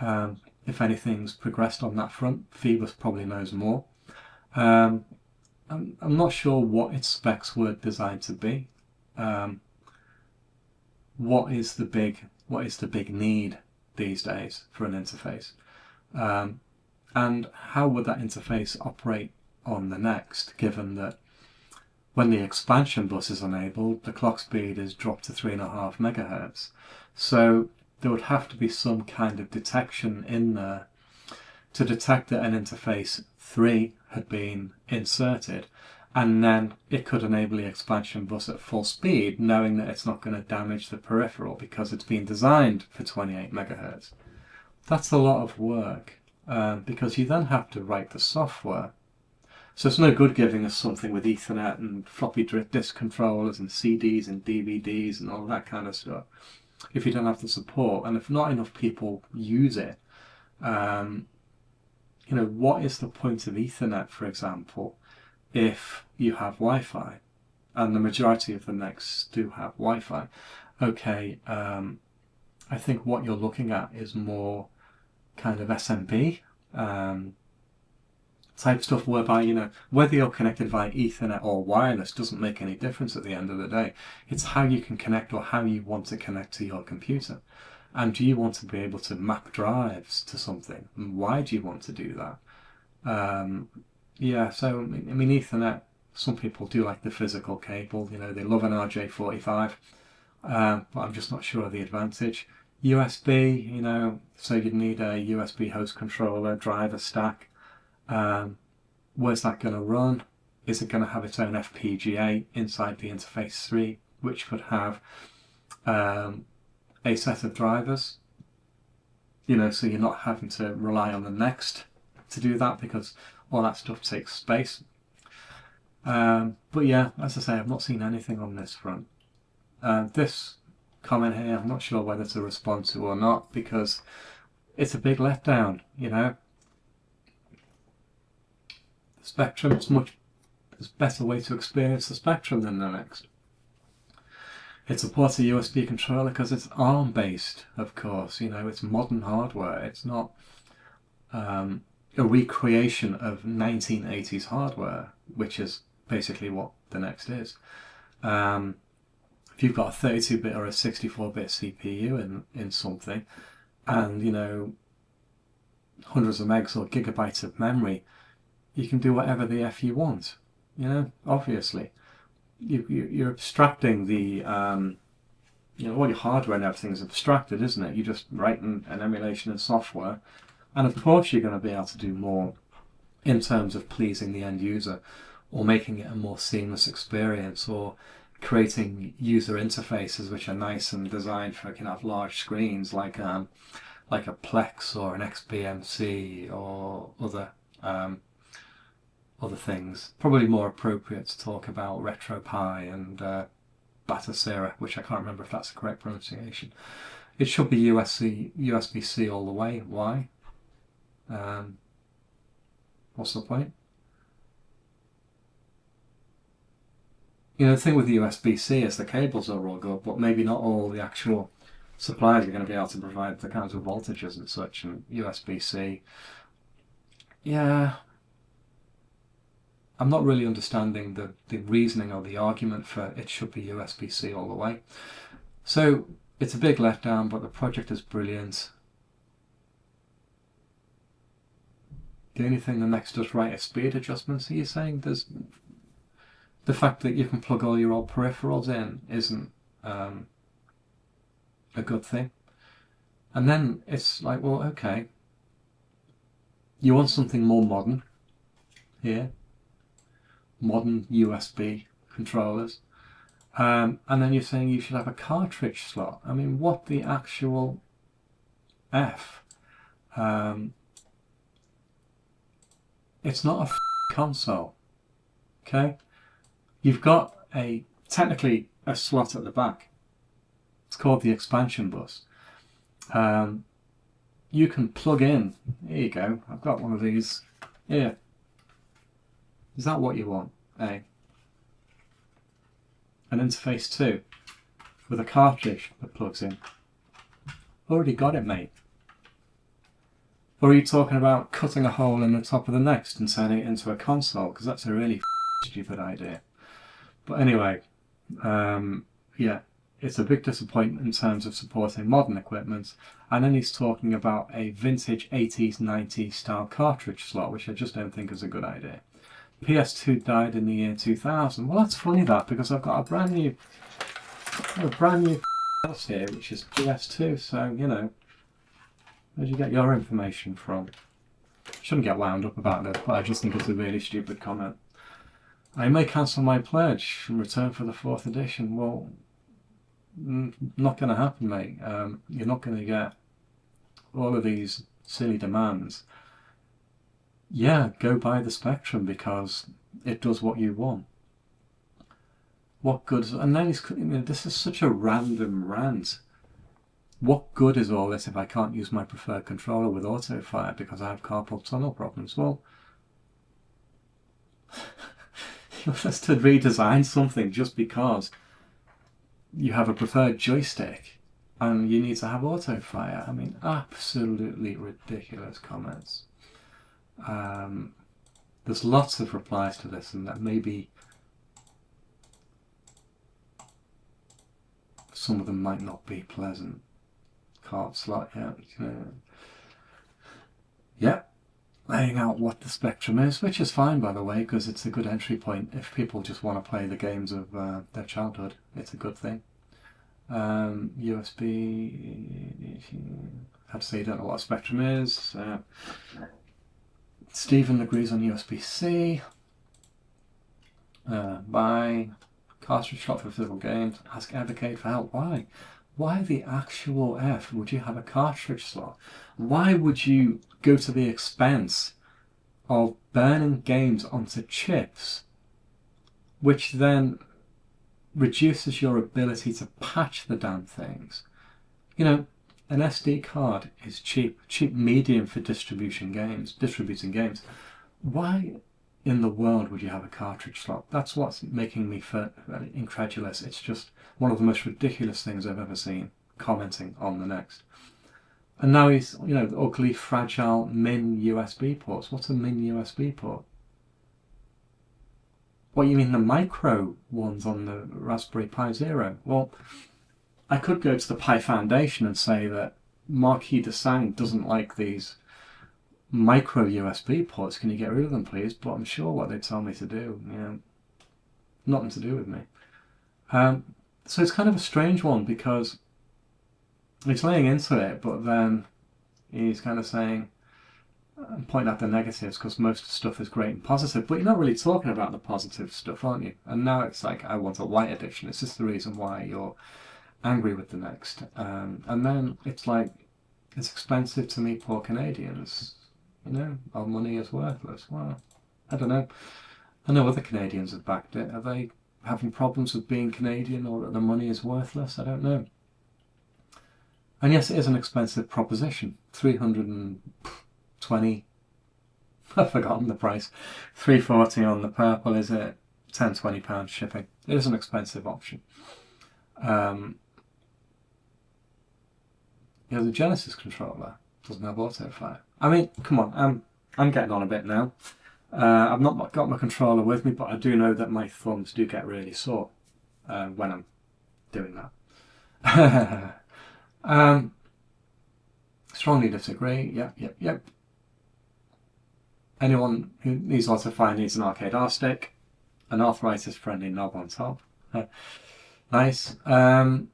S1: if anything's progressed on that front. Phoebus probably knows more. I'm not sure what its specs were designed to be. What is the big need these days for an interface? And how would that interface operate on the Next, given that when the expansion bus is enabled, the clock speed is dropped to 3.5 megahertz. So there would have to be some kind of detection in there to detect that an interface 3 had been inserted, and then it could enable the expansion bus at full speed, knowing that it's not going to damage the peripheral because it's been designed for 28 megahertz. That's a lot of work, because you then have to write the software. So it's no good giving us something with Ethernet and floppy disk controllers and CDs and DVDs and all that kind of stuff if you don't have the support, and if not enough people use it. You know, what is the point of Ethernet, for example, if you have Wi-Fi? And the majority of the Next do have Wi-Fi. Okay, I think what you're looking at is more kind of SMB type stuff, whereby, you know, whether you're connected via Ethernet or wireless doesn't make any difference at the end of the day. It's how you can connect or how you want to connect to your computer. And do you want to be able to map drives to something? And why do you want to do that? Yeah, so, I mean, Ethernet, some people do like the physical cable, you know, they love an RJ45, but I'm just not sure of the advantage. USB, you know, so you'd need a USB host controller, driver stack. Where's that going to run? Is it going to have its own FPGA inside the interface 3, which could have a set of drivers? So you're not having to rely on the Next to do that, because all that stuff takes space. But yeah, as I say, I've not seen anything on this front. This comment here, I'm not sure whether to respond to or not, because it's a big letdown. The Spectrum, there's a better way to experience the Spectrum than the Next. It supports a USB controller because it's ARM based, of course. It's modern hardware. It's not a recreation of 1980s hardware, which is basically what the Next is. If you've got a 32-bit or a 64-bit CPU in something, and hundreds of megs or gigabytes of memory, you can do whatever the F you want. Obviously. You're abstracting the, all your hardware and everything is abstracted, isn't it? You're just writing an emulation of software. And of course you're going to be able to do more in terms of pleasing the end user, or making it a more seamless experience, or creating user interfaces which are nice and designed for large screens, like a Plex or an XBMC or other things. Probably more appropriate to talk about RetroPie and Batocera, which I can't remember if that's the correct pronunciation. It should be USB-C all the way. Why? What's the point? The thing with the USB-C is the cables are all good, but maybe not all the actual suppliers are going to be able to provide the kinds of voltages and such. And USB-C, yeah, I'm not really understanding the reasoning or the argument for it should be USB-C all the way. So it's a big letdown, but the project is brilliant. The only thing the Next does right is speed adjustments. Are you saying there's the fact that you can plug all your old peripherals in isn't a good thing? And then it's like, well, okay, you want something more modern here. Modern USB controllers, and then you're saying you should have a cartridge slot. I mean, what the actual F? It's not a console, okay? You've got technically a slot at the back. It's called the expansion bus. You can plug in, here you go, I've got one of these here. Is that what you want? An interface 2 with a cartridge that plugs in. Already got it, mate. Or are you talking about cutting a hole in the top of the Next and turning it into a console? Because that's a really stupid idea. But anyway, yeah, it's a big disappointment in terms of supporting modern equipment. And then he's talking about a vintage 80s, 90s style cartridge slot, which I just don't think is a good idea. PS2 died in the year 2000. Well, that's funny because I've got a brand new house here, which is PS2. So where'd you get your information from? Shouldn't get wound up about this, but I just think it's a really stupid comment. I may cancel my pledge in return for the 4th edition. Well, not going to happen, mate. You're not going to get all of these silly demands. Yeah, go buy the Spectrum because it does what you want. What good? And then this is such a random rant. What good is all this if I can't use my preferred controller with autofire because I have carpal tunnel problems? Well, you want us to redesign something just because you have a preferred joystick and you need to have autofire? I mean, absolutely ridiculous comments. There's lots of replies to this, and that maybe some of them might not be pleasant. Card slot, yeah, laying out what the Spectrum is, which is fine, by the way, because it's a good entry point if people just want to play the games of their childhood. It's a good thing. USB, I have to say you don't know what a Spectrum is. Stephen agrees on USB-C. Buy cartridge slot for physical games. Ask Evercade for help. Why? Why the actual F would you have a cartridge slot? Why would you go to the expense of burning games onto chips, which then reduces your ability to patch the damn things? You know, an SD card is cheap medium for distributing games. Why in the world would you have a cartridge slot? That's what's making me incredulous. It's just one of the most ridiculous things I've ever seen. Commenting on the Next. And now he's, the ugly, fragile min USB ports. What's a min USB port? What, you mean the micro ones on the Raspberry Pi Zero? Well, I could go to the Pi Foundation and say that Marquis de Sang doesn't like these micro USB ports. Can you get rid of them, please? But I'm sure what they tell me to do, nothing to do with me. So it's kind of a strange one because he's laying into it, but then he's kind of saying, and pointing out the negatives, because most stuff is great and positive, but you're not really talking about the positive stuff, aren't you? And now it's like, I want a white edition. It's just the reason why you're angry with the Next. And then it's like, it's expensive to meet poor Canadians. Our money is worthless. Well, I don't know. I know other Canadians have backed it. Are they having problems with being Canadian, or that the money is worthless? I don't know. And yes, it is an expensive proposition. 320. I've forgotten the price. 340 on the purple, is it? £10-20 shipping. It is an expensive option. The Genesis controller doesn't have autofire. I mean, come on, I'm getting on a bit now. I've not got my controller with me, but I do know that my thumbs do get really sore when I'm doing that. Strongly disagree. Yep. Anyone who needs autofire needs an arcade R-stick, an arthritis-friendly knob on top. Nice. I'd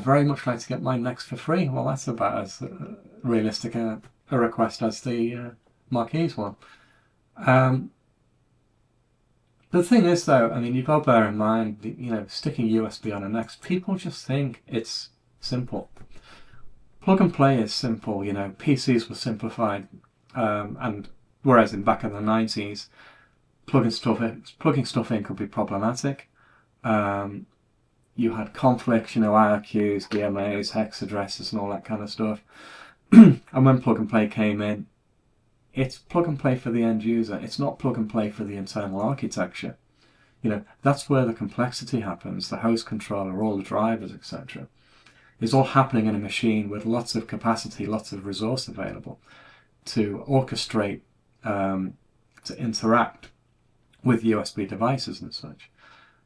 S1: very much like to get mine Next for free. Well, that's about as realistic a request as the Marquis one. The thing is, though, I mean, you've got to bear in mind, sticking USB on a Next, people just think it's simple. Plug and play is simple, PCs were simplified, and whereas back in the 90s, plugging stuff in could be problematic. You had conflicts, IRQs, DMAs, hex addresses, and all that kind of stuff. And when plug and play came in, it's plug and play for the end user. It's not plug and play for the internal architecture. That's where the complexity happens. The host controller, all the drivers, etc. It's all happening in a machine with lots of capacity, lots of resource available to orchestrate, to interact with USB devices and such.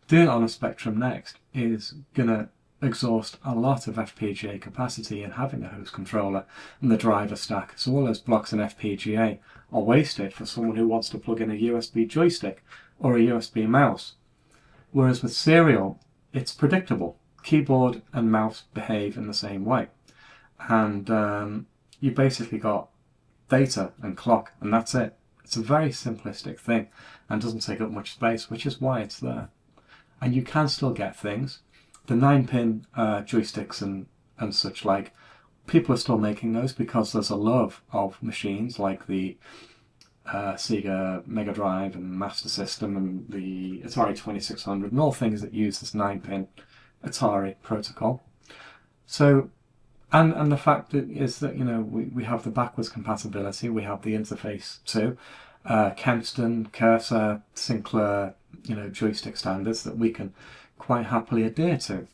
S1: Doing it on a Spectrum Next is going to exhaust a lot of FPGA capacity in having a host controller and the driver stack. So all those blocks in FPGA are wasted for someone who wants to plug in a USB joystick or a USB mouse. Whereas with Serial, it's predictable. Keyboard and mouse behave in the same way. And you basically got data and clock, and that's it. It's a very simplistic thing and doesn't take up much space, which is why it's there. And you can still get things. The 9-pin joysticks and such like, people are still making those because there's a love of machines like the Sega Mega Drive and Master System and the Atari 2600 and all things that use this 9-pin Atari protocol. So, and the fact is that, we have the backwards compatibility, we have the interface too. Kempston, Cursor, Sinclair, joystick standards that we can quite happily adhere to.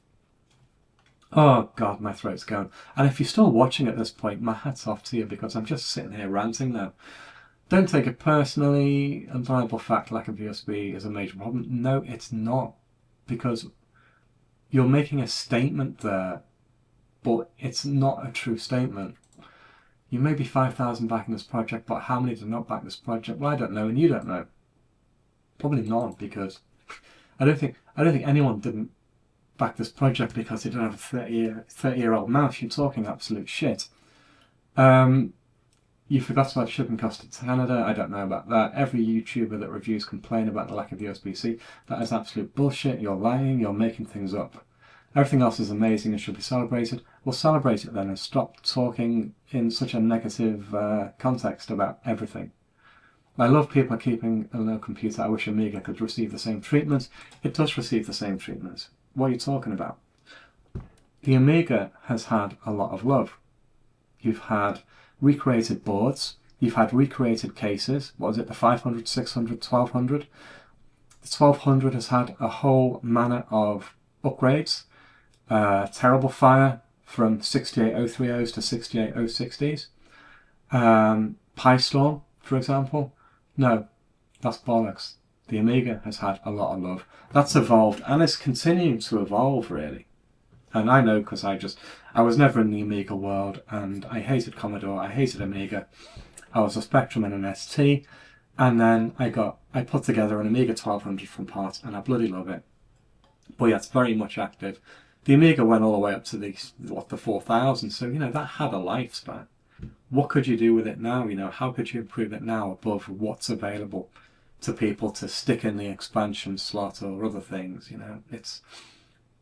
S1: Oh God, my throat's going. And if you're still watching at this point, my hat's off to you, because I'm just sitting here ranting now. Don't take it personally. Undeniable fact, lack of USB is a major problem. No, it's not, because you're making a statement there, but it's not a true statement. You may be 5,000 backing this project, but how many do not back this project? Well, I don't know, and you don't know. Probably none, because I don't think anyone didn't back this project because they didn't have a 30-year-old mouse. You're talking absolute shit. You forgot about shipping cost to Canada. I don't know about that. Every YouTuber that reviews complain about the lack of USB-C. That is absolute bullshit. You're lying. You're making things up. Everything else is amazing and should be celebrated. Well, celebrate it then and stop talking in such a negative context about everything. I love people keeping a low computer. I wish Amiga could receive the same treatment. It does receive the same treatment. What are you talking about? The Amiga has had a lot of love. You've had recreated boards. You've had recreated cases. What was it? The 500, 600, 1200? The 1200 has had a whole manner of upgrades. Terrible fire from 68030s to 68060s. PyStorm, for example. No, that's bollocks. The Amiga has had a lot of love. That's evolved and is continuing to evolve, really. And I know because I was never in the Amiga world, and I hated Commodore, I hated Amiga. I was a Spectrum and an ST, and then I put together an Amiga 1200 from parts, and I bloody love it. But yeah, it's very much active. The Amiga went all the way up to the 4000, so that had a lifespan. What could you do with it now? How could you improve it now above what's available to people to stick in the expansion slot or other things?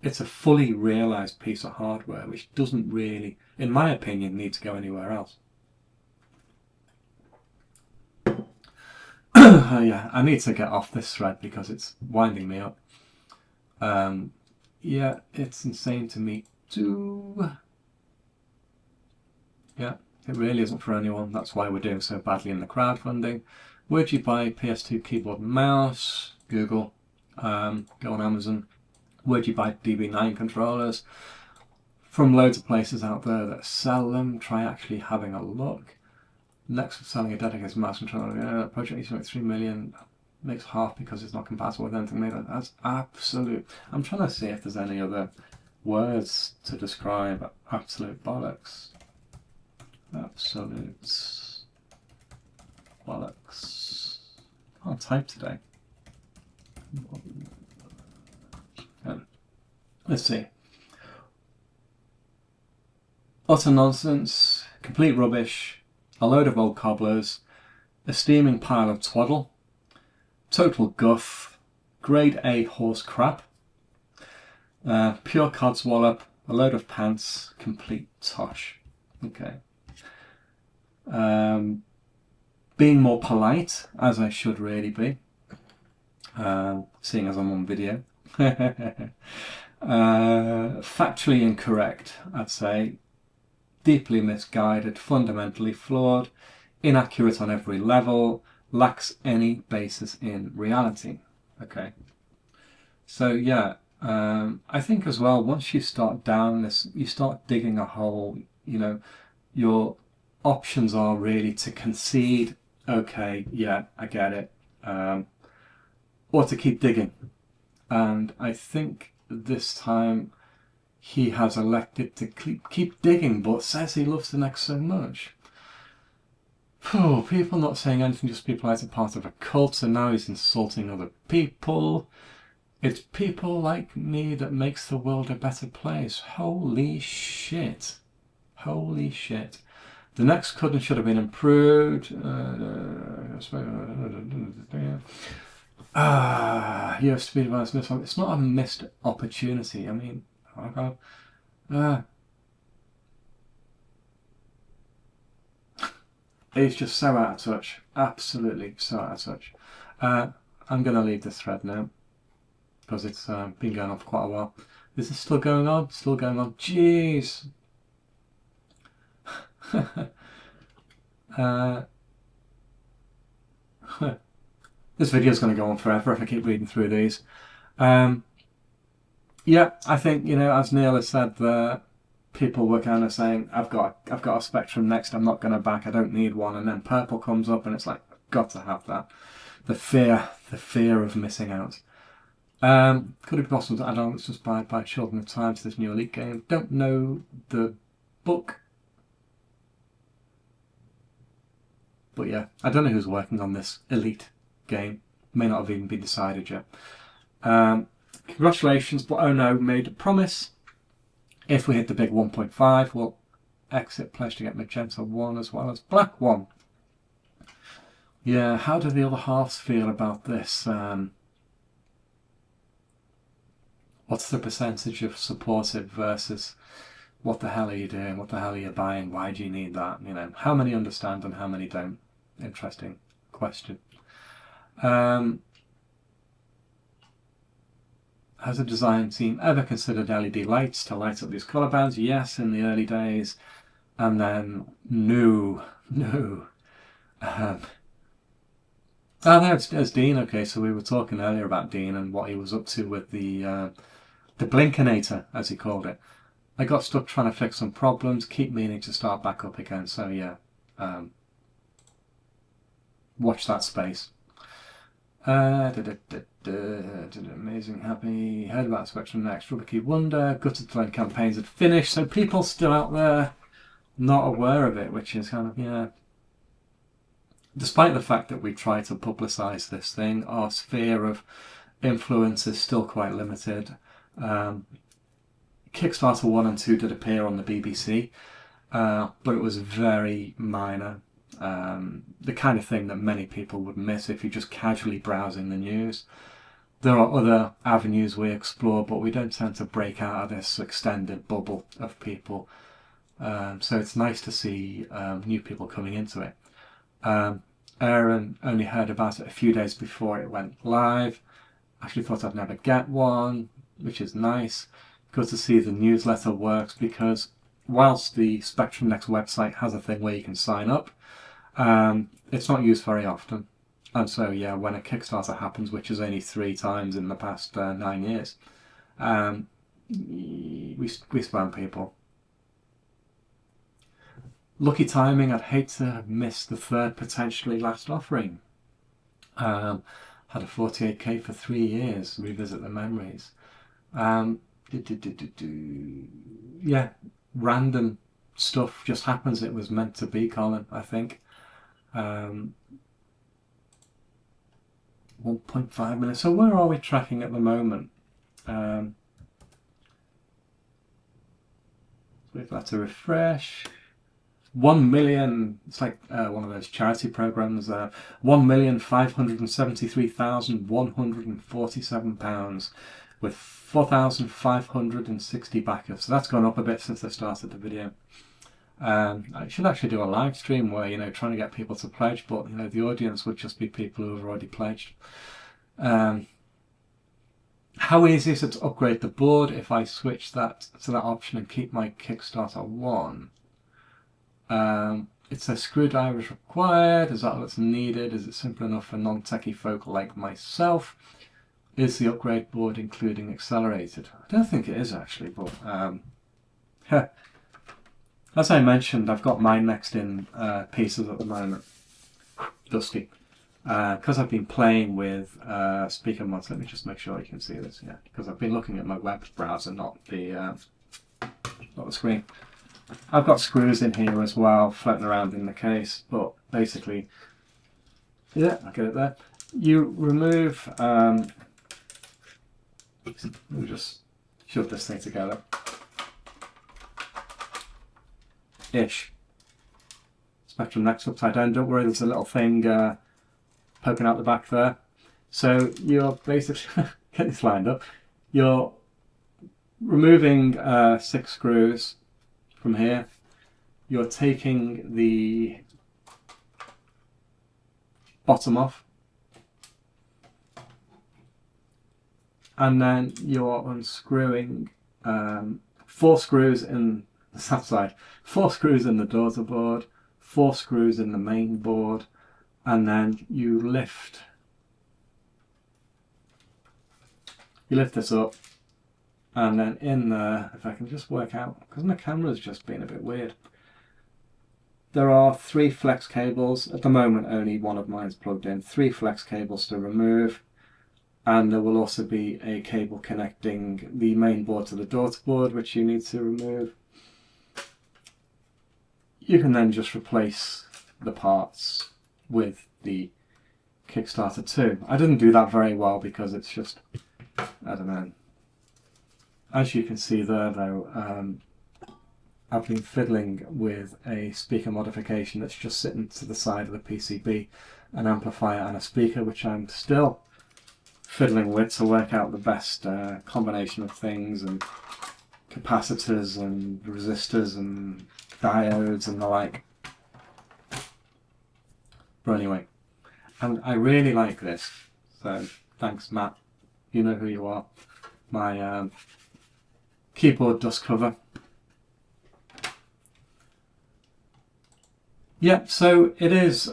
S1: It's a fully realised piece of hardware which doesn't really, in my opinion, need to go anywhere else. Yeah, I need to get off this thread because it's winding me up. Yeah, it's insane to me too. Yeah, it really isn't for anyone. That's why we're doing so badly in the crowdfunding. Where'd you buy PS2 keyboard and mouse? Google. Go on Amazon. Where'd you buy DB9 controllers? From loads of places out there that sell them. Try actually having a look. Next, selling a dedicated mouse controller. Yeah, that project needs to make 3 million. Makes half because it's not compatible with anything made. That's absolute. I'm trying to see if there's any other words to describe absolute bollocks. Absolute bollocks. Can't type today. Let's see. Utter nonsense, complete rubbish, a load of old cobblers, a steaming pile of twaddle, total guff, grade A horse crap, pure codswallop, a load of pants, complete tosh. Okay. Being more polite, as I should really be, seeing as I'm on video. Factually incorrect, I'd say. Deeply misguided, fundamentally flawed, inaccurate on every level, lacks any basis in reality. Okay. So yeah, I think as well, once you start down this, you start digging a hole, your options are really to concede, okay, yeah, I get it, or to keep digging. And I think this time he has elected to keep digging, but says he loves the next so much. Oh, people not saying anything, just people as a part of a cult, so now he's insulting other people. It's people like me that makes the world a better place. Holy shit. Holy shit. The next could and should have been improved. You have speed advance missed one. It's not a missed opportunity. I mean, oh God. It's just so out of touch. Absolutely so out of touch. I'm going to leave this thread now because it's been going on for quite a while. Is this still going on? Still going on. Jeez. This video is going to go on forever if I keep reading through these. Yeah, I think, as Neil has said there, people were kind of saying, I've got a Spectrum next, I'm not going to back, I don't need one, and then purple comes up and it's like, I've got to have that. The fear of missing out. Could it be possible that adults inspired by Children of Time to this new Elite game? Don't know the book. But yeah, I don't know who's working on this Elite game. May not have even been decided yet. Congratulations, but oh no, made a promise. If we hit the big 1.5, we'll exit pledge to get Magenta 1 as well as Black 1. Yeah, how do the other halves feel about this? What's the percentage of supportive versus what the hell are you doing? What the hell are you buying? Why do you need that? You know, how many understand and how many don't? Interesting question. Has the design team ever considered LED lights to light up these colour bands? Yes, in the early days. And then, no. Oh, there's Dean. Okay, so we were talking earlier about Dean and what he was up to with the Blinkinator, as he called it. I got stuck trying to fix some problems, keep meaning to start back up again. So yeah, watch that space. Amazing, happy, heard about Spectrum Next, Rubber Key Wonder, gutted to learn campaigns had finished, so people still out there not aware of it, which is kind of, yeah. Despite the fact that we try to publicise this thing, our sphere of influence is still quite limited. Kickstarter 1 and 2 did appear on the BBC, but it was very minor. The kind of thing that many people would miss if you're just casually browsing the news. There are other avenues we explore, but we don't tend to break out of this extended bubble of people. So it's nice to see new people coming into it. Aaron only heard about it a few days before it went live. Actually thought I'd never get one, which is nice. Good to see the newsletter works, because whilst the Spectrum Next website has a thing where you can sign up, it's not used very often. And so yeah, when a Kickstarter happens, which is only 3 times in the past 9 years, we spam people. Lucky timing, I'd hate to have missed the third potentially last offering. Had a 48k for 3 years, revisit the memories. Yeah, random stuff just happens. It was meant to be, Colin, I think. 1.5 minutes. So where are we tracking at the moment? We've got to refresh. 1 million, it's like one of those charity programs, £1,573,147 with 4,560 backers. So that's gone up a bit since I started the video. I should actually do a live stream where, you know, trying to get people to pledge, but, you know, the audience would just be people who have already pledged. How easy is it to upgrade the board if I switch that to that option and keep my Kickstarter 1? It says screwdrivers required. Is that what's needed? Is it simple enough for non-techie folk like myself? Is the upgrade board including accelerated? I don't think it is actually, but as I mentioned, I've got mine next in pieces at the moment, dusty, because I've been playing with speaker mods. Let me just make sure you can see this. Yeah, because I've been looking at my web browser, not the screen. I've got screws in here as well, floating around in the case, but basically, yeah, I get it there. You remove, let me just shove this thing together. Ish. Spectrum Next upside down. Don't worry, there's a little thing poking out the back there. So you're basically, get this lined up, you're removing 6 screws from here. You're taking the bottom off, and then you're unscrewing 4 screws in the south side, 4 screws in the daughter board, 4 screws in the main board, and then you lift this up, and then in there, if I can just work out, because my camera's just been a bit weird, there are 3 flex cables. At the moment only one of mine's plugged in. 3 flex cables to remove, and there will also be a cable connecting the main board to the daughter board, which you need to remove. You can then just replace the parts with the Kickstarter 2. I didn't do that very well because it's just, I don't know. As you can see there though, I've been fiddling with a speaker modification that's just sitting to the side of the PCB. an amplifier and a speaker, which I'm still fiddling with to work out the best combination of things, and capacitors and resistors and diodes and the like. But anyway, and I really like this, so thanks Matt, you know who you are. My keyboard dust cover. Yep, so it is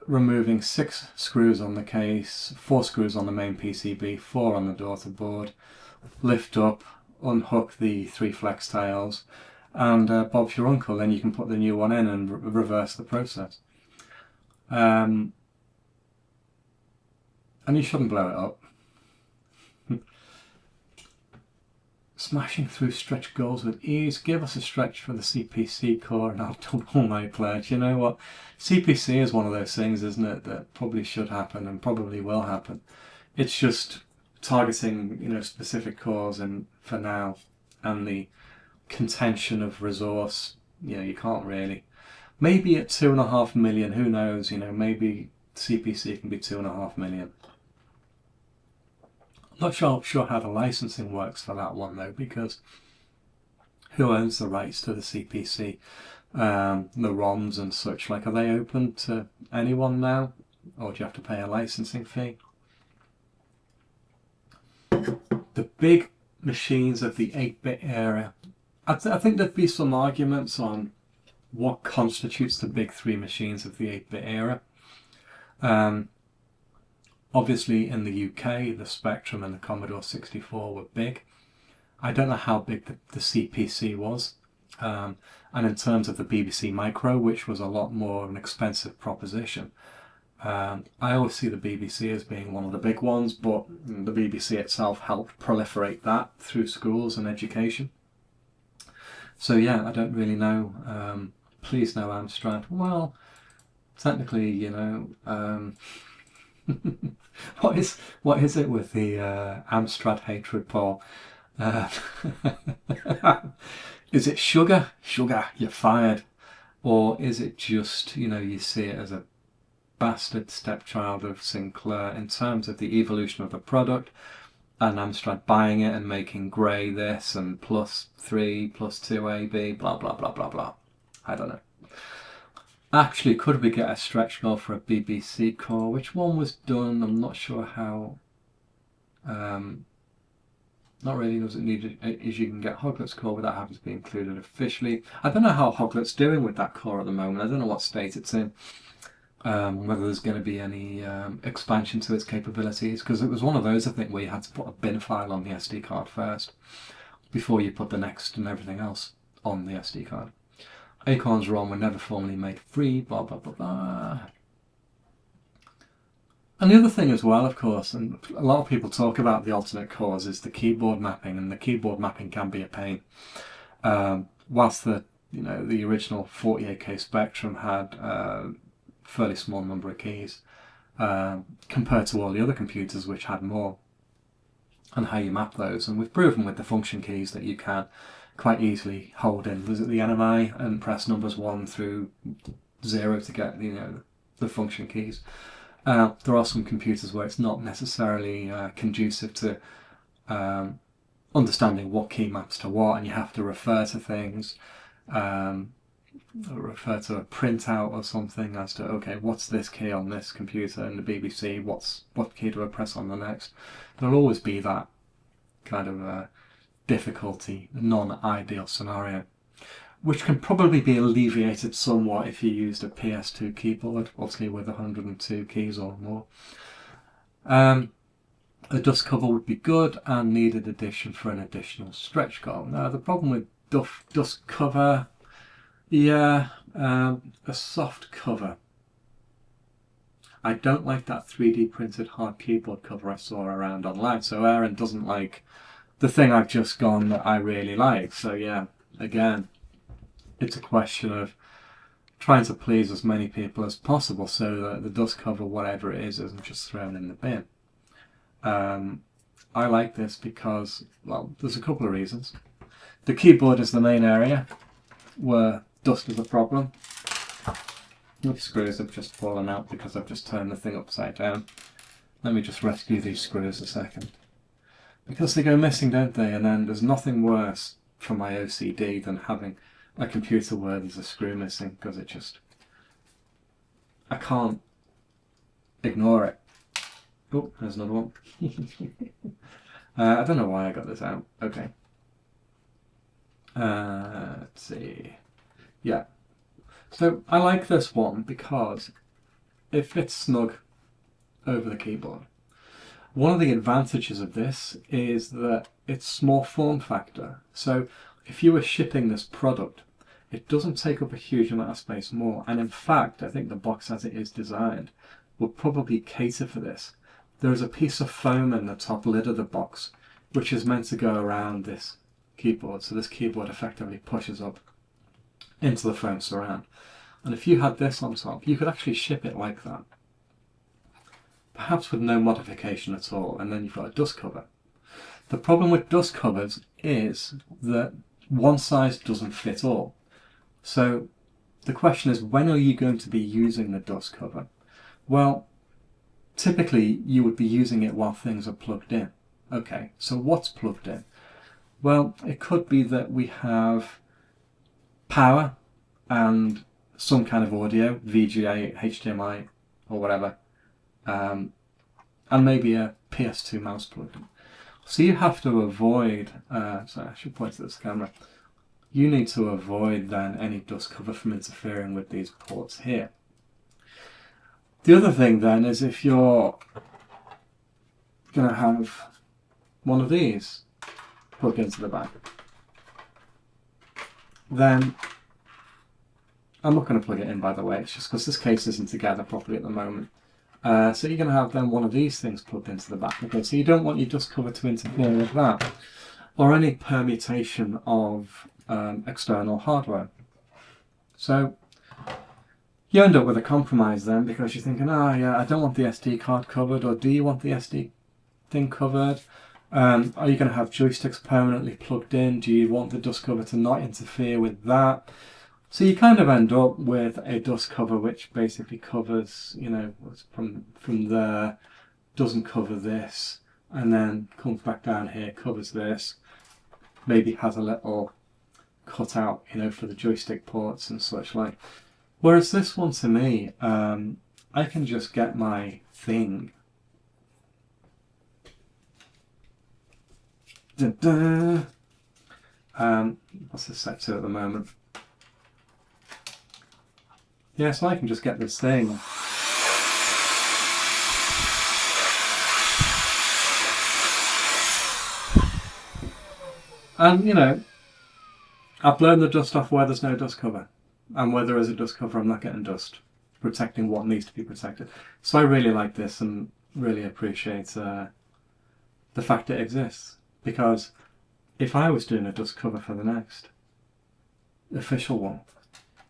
S1: removing 6 screws on the case, 4 screws on the main PCB, 4 on the daughter board. Lift up, unhook the 3 flex tiles, and Bob's your uncle. Then you can put the new one in and reverse the process. And you shouldn't blow it up. Smashing through stretch goals with ease. Give us a stretch for the CPC core and I'll double my pledge. You know what? CPC is one of those things, isn't it, that probably should happen and probably will happen. It's just targeting, you know, specific cores, and for now, and the contention of resource, you know, you can't really. Maybe at 2.5 million, who knows, you know, maybe CPC can be 2.5 million. Not sure how the licensing works for that one though, because who owns the rights to the CPC, the ROMs and such? Like, are they open to anyone now, or do you have to pay a licensing fee? The big machines of the 8-bit era, I think there'd be some arguments on what constitutes the big 3 machines of the 8-bit era. Obviously in the UK, the Spectrum and the Commodore 64 were big. I don't know how big the CPC was. And in terms of the BBC Micro, which was a lot more of an expensive proposition, I always see the BBC as being one of the big ones, but the BBC itself helped proliferate that through schools and education. So yeah, I don't really know. Please no Amstrad. Well, technically, you know, what is it with the Amstrad hatred, Paul? Is it sugar? Sugar, you're fired. Or is it just, you know, you see it as a bastard stepchild of Sinclair in terms of the evolution of the product, and Amstrad buying it and making grey this and +3, +2 AB, blah blah blah blah blah. I don't know. Actually, could we get a stretch goal for a BBC core? Which one was done? I'm not sure how. Not really does it need it, as you can get Hoglet's core without having to be included officially. I don't know how Hoglet's doing with that core at the moment. I don't know what state it's in. Whether there's going to be any expansion to its capabilities, because it was one of those, I think, where you had to put a bin file on the SD card first before you put the next and everything else on the SD card. Acorn's ROM were never formally made free, blah blah blah blah. And the other thing as well, of course, and a lot of people talk about the alternate cores, is the keyboard mapping, and the keyboard mapping can be a pain. Whilst the original 48K Spectrum had fairly small number of keys compared to all the other computers which had more, and how you map those. And we've proven with the function keys that you can quite easily hold in the NMI and press numbers 1 through 0 to get the function keys. There are some computers where it's not necessarily conducive to understanding what key maps to what, and you have to refer to things, refer to a printout or something as to, okay, what's this key on this computer in the BBC, what key do I press on the next. There'll always be that kind of difficulty, non-ideal scenario, which can probably be alleviated somewhat if you used a PS2 keyboard, obviously with 102 keys or more. A dust cover would be good and needed addition for an additional stretch goal. Now the problem with dust cover, yeah, a soft cover. I don't like that 3D printed hard keyboard cover I saw around online, so Aaron doesn't like the thing I've just gone that I really like. So yeah, again, it's a question of trying to please as many people as possible so that the dust cover, whatever it is, isn't just thrown in the bin. I like this because, well, there's a couple of reasons. The keyboard is the main area where dust is a problem. The screws have just fallen out because I've just turned the thing upside down. Let me just rescue these screws a second. Because they go missing, don't they? And then there's nothing worse for my OCD than having a computer where there's a screw missing, because it just... I can't ignore it. Oh, there's another one. I don't know why I got this out. Okay. Let's see. Yeah. So I like this one because it fits snug over the keyboard. One of the advantages of this is that it's small form factor. So if you were shipping this product, it doesn't take up a huge amount of space more. And in fact, I think the box as it is designed will probably cater for this. There is a piece of foam in the top lid of the box, which is meant to go around this keyboard. So this keyboard effectively pushes up into the foam surround. And if you had this on top, you could actually ship it like that. Perhaps with no modification at all, and then you've got a dust cover. The problem with dust covers is that one size doesn't fit all. So the question is, when are you going to be using the dust cover? Well, typically you would be using it while things are plugged in. Okay, so what's plugged in? Well, it could be that we have power and some kind of audio, VGA, HDMI, or whatever, and maybe a PS2 mouse plugged in. So you have to avoid, sorry, I should point to this camera, you need to avoid then any dust cover from interfering with these ports here. The other thing then is if you're going to have one of these plugged into the back, then I'm not going to plug it in, by the way, it's just because this case isn't together properly at the moment. So you're going to have then one of these things plugged into the back. Okay, so you don't want your dust cover to interfere with that, or any permutation of external hardware. So you end up with a compromise then, because you're thinking, oh yeah, I don't want the SD card covered, or do you want the SD thing covered? Are you going to have joysticks permanently plugged in? Do you want the dust cover to not interfere with that? So you kind of end up with a dust cover which basically covers, you know, from there, doesn't cover this, and then comes back down here, covers this, maybe has a little cutout, you know, for the joystick ports and such like. Whereas this one, to me, I can just get my thing. What's this set to at the moment? Yeah, so I can just get this thing. And, you know, I've blown the dust off where there's no dust cover. And where there is a dust cover, I'm not getting dust, protecting what needs to be protected. So I really like this and really appreciate the fact it exists. Because if I was doing a dust cover for the next official one,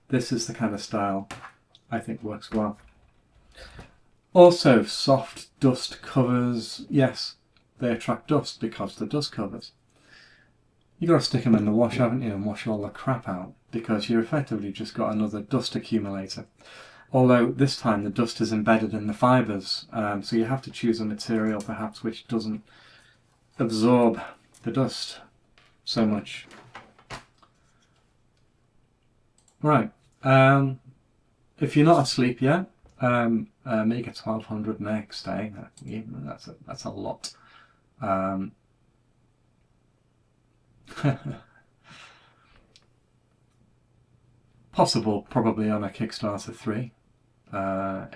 S1: this is the kind of style I think works well. Also, soft dust covers, yes, they attract dust because they're dust covers. You've got to stick them in the wash, haven't you, and wash all the crap out, because you're effectively just got another dust accumulator. Although this time the dust is embedded in the fibres, so you have to choose a material perhaps which doesn't absorb the dust so much. Right. If you're not asleep yet, Amiga 1200 next day. That's a lot. Possible, probably on a Kickstarter 3,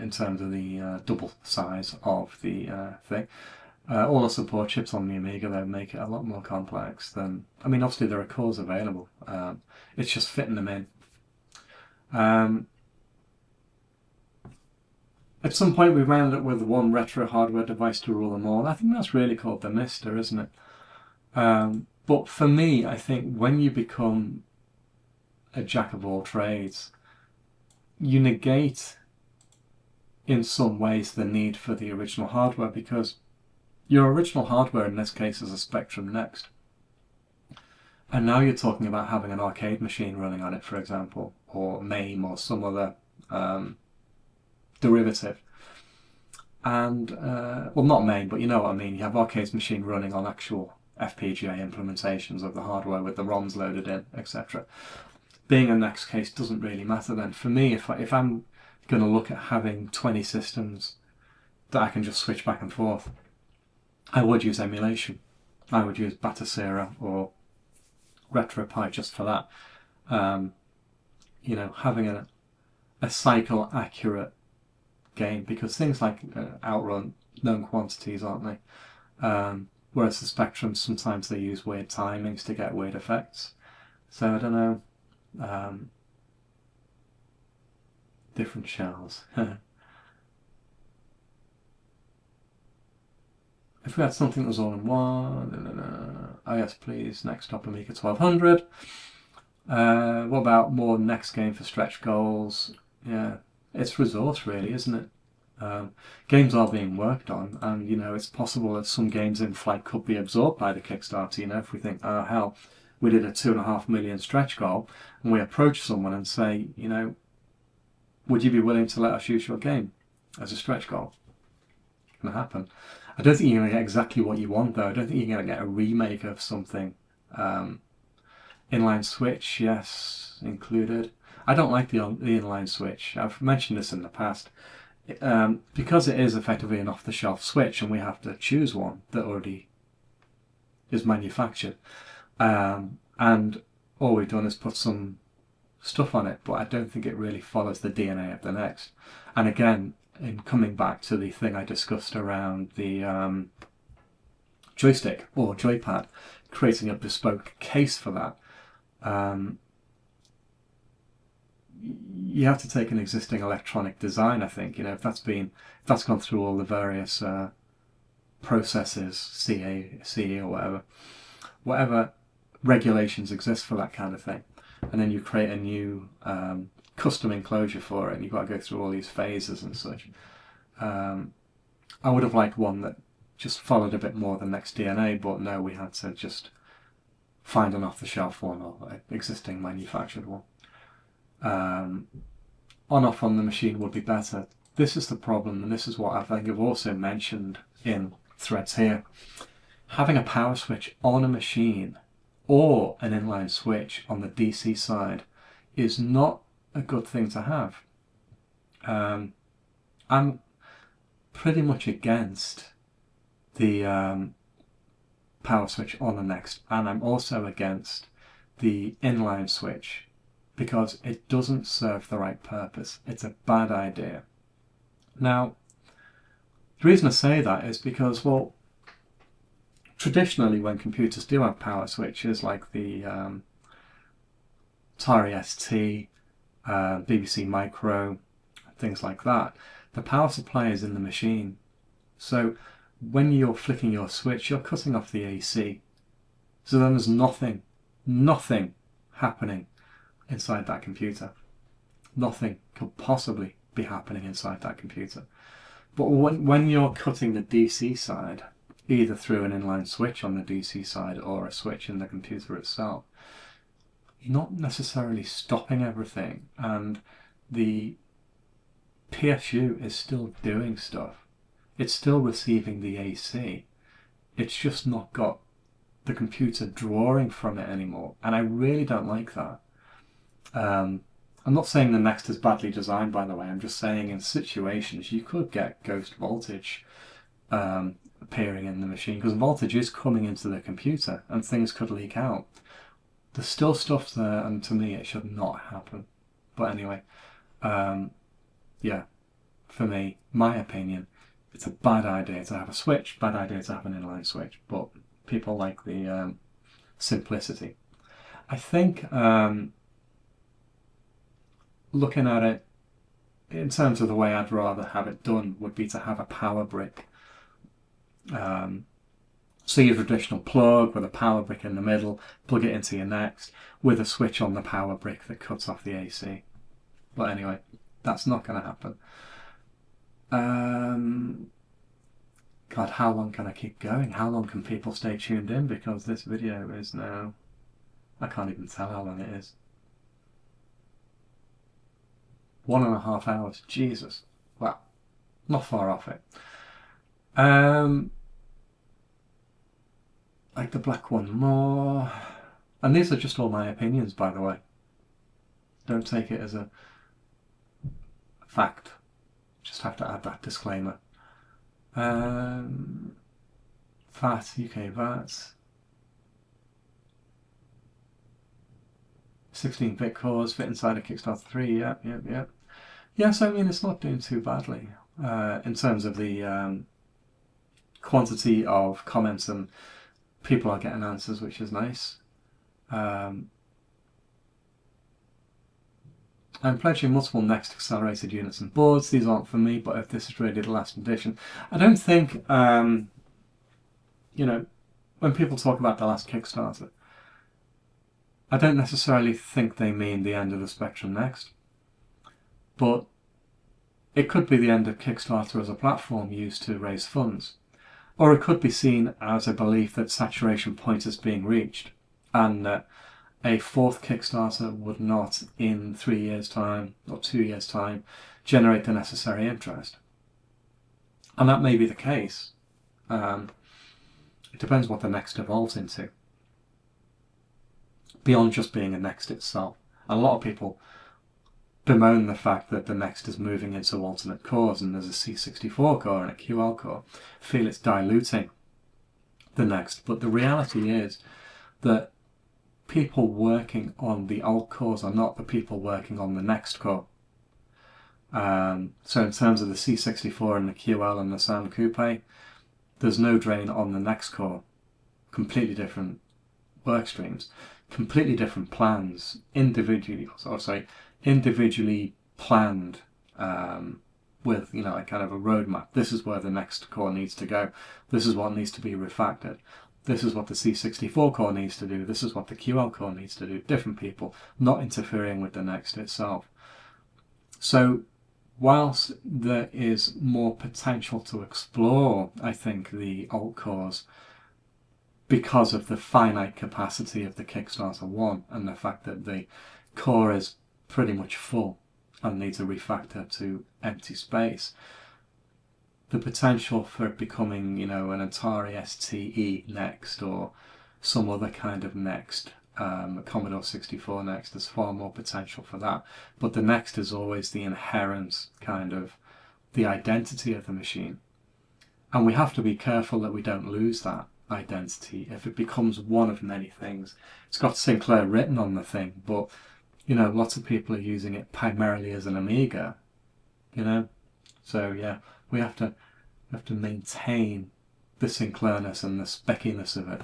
S1: in terms of the double size of the thing. All the support chips on the Amiga though make it a lot more complex than. I mean, obviously there are cores available. It's just fitting them in. At some point we wound up with one retro hardware device to rule them all. I think that's really called the Mister, isn't it? But for me, I think when you become a jack of all trades, you negate in some ways the need for the original hardware, because your original hardware in this case is a Spectrum Next. And now you're talking about having an arcade machine running on it, for example, or MAME or some other derivative. And, well, not main, but you know what I mean. You have Arcade's machine running on actual FPGA implementations of the hardware with the ROMs loaded in, etc. Being a next case doesn't really matter then. For me, if I'm going to look at having 20 systems that I can just switch back and forth, I would use emulation. I would use Batacera or RetroPie just for that. You know, having a cycle accurate game, because things like outrun known quantities, aren't they? Whereas the Spectrums, sometimes they use weird timings to get weird effects. So I don't know. Different shells. If we had something that was all in one, oh yes please, next up Amiga 1200. What about more next game for stretch goals? Yeah, it's resource really, isn't it? Games are being worked on, and you know, it's possible that some games in flight could be absorbed by the Kickstarter. You know, if we think, oh hell, we did a 2.5 million stretch goal, and we approach someone and say, you know, would you be willing to let us use your game as a stretch goal? It's going to happen. I don't think you're going to get exactly what you want though. I don't think you're going to get a remake of something. Inline switch, yes, included. I don't like the inline switch. I've mentioned this in the past. Because it is effectively an off-the-shelf switch and we have to choose one that already is manufactured. And all we've done is put some stuff on it, but I don't think it really follows the DNA of the Next. And again, in coming back to the thing I discussed around the joystick or joypad, creating a bespoke case for that, you have to take an existing electronic design, I think. You know, if that's gone through all the various processes, CE or whatever regulations exist for that kind of thing, and then you create a new custom enclosure for it, and you've got to go through all these phases and such. I would have liked one that just followed a bit more the Next DNA, but no, we had to just find an off-the-shelf one or an existing manufactured one. On-off on the machine would be better. This is the problem, and this is what I think I've also mentioned in threads here. Having a power switch on a machine or an inline switch on the DC side is not a good thing to have. I'm pretty much against the power switch on the Next, and I'm also against the inline switch because it doesn't serve the right purpose. It's a bad idea. Now, the reason I say that is because, well, traditionally when computers do have power switches like the Atari ST, BBC Micro, things like that, the power supply is in the machine. So when you're flicking your switch, you're cutting off the AC. So then there's nothing happening inside that computer. Nothing could possibly be happening inside that computer. But when you're cutting the DC side, either through an inline switch on the DC side or a switch in the computer itself, you're not necessarily stopping everything, and the PSU is still doing stuff. It's still receiving the AC. It's just not got the computer drawing from it anymore, and I really don't like that. I'm not saying the Next is badly designed, by the way. I'm just saying in situations you could get ghost voltage appearing in the machine, because voltage is coming into the computer and things could leak out. There's still stuff there, and to me it should not happen. But anyway, yeah, for me, my opinion, it's a bad idea to have a switch, bad idea to have an inline switch, but people like the simplicity. I think looking at it in terms of the way I'd rather have it done would be to have a power brick. So your traditional plug with a power brick in the middle, plug it into your Next with a switch on the power brick that cuts off the AC. But anyway, that's not going to happen. God, how long can I keep going? How long can people stay tuned in? Because this video is now, I can't even tell how long it is. 1.5 hours. Jesus. Wow. Not far off it. Like the black one more. And these are just all my opinions, by the way. Don't take it as a fact. Just have to add that disclaimer. VAT, UK VAT. 16-bit cores fit inside a Kickstarter 3. Yep. Yes, I mean, it's not doing too badly in terms of the quantity of comments, and people are getting answers, which is nice. I'm pledging multiple Next accelerated units and boards. These aren't for me, but if this is really the last edition, I don't think, you know, when people talk about the last Kickstarter, I don't necessarily think they mean the end of the Spectrum Next, but it could be the end of Kickstarter as a platform used to raise funds. Or it could be seen as a belief that saturation point is being reached, and that a fourth Kickstarter would not, in 3 years' time or 2 years' time, generate the necessary interest. And that may be the case. It depends what the Next evolves into, beyond just being a Next itself. And a lot of people bemoan the fact that the Next is moving into alternate cores, and there's a C64 core and a QL core, feel it's diluting the Next. But the reality is that people working on the old cores are not the people working on the Next core. So in terms of the C64 and the QL and the Sound Coupe, there's no drain on the Next core. Completely different work streams, completely different plans, individually planned, with, you know, a kind of a roadmap. This is where the Next core needs to go. This is what needs to be refactored. This is what the C64 core needs to do. This is what the QL core needs to do. Different people, not interfering with the Next itself. So whilst there is more potential to explore, I think, the alt cores, because of the finite capacity of the Kickstarter 1 and the fact that the core is pretty much full and needs a refactor to empty space, the potential for it becoming, you know, an Atari STE Next or some other kind of Next, a Commodore 64 Next, there's far more potential for that. But the Next is always the inherent kind of the identity of the machine. And we have to be careful that we don't lose that identity if it becomes one of many things. It's got Sinclair written on the thing, but, you know, lots of people are using it primarily as an Amiga, you know. So yeah, we have to maintain the Sinclairness and the speckiness of it.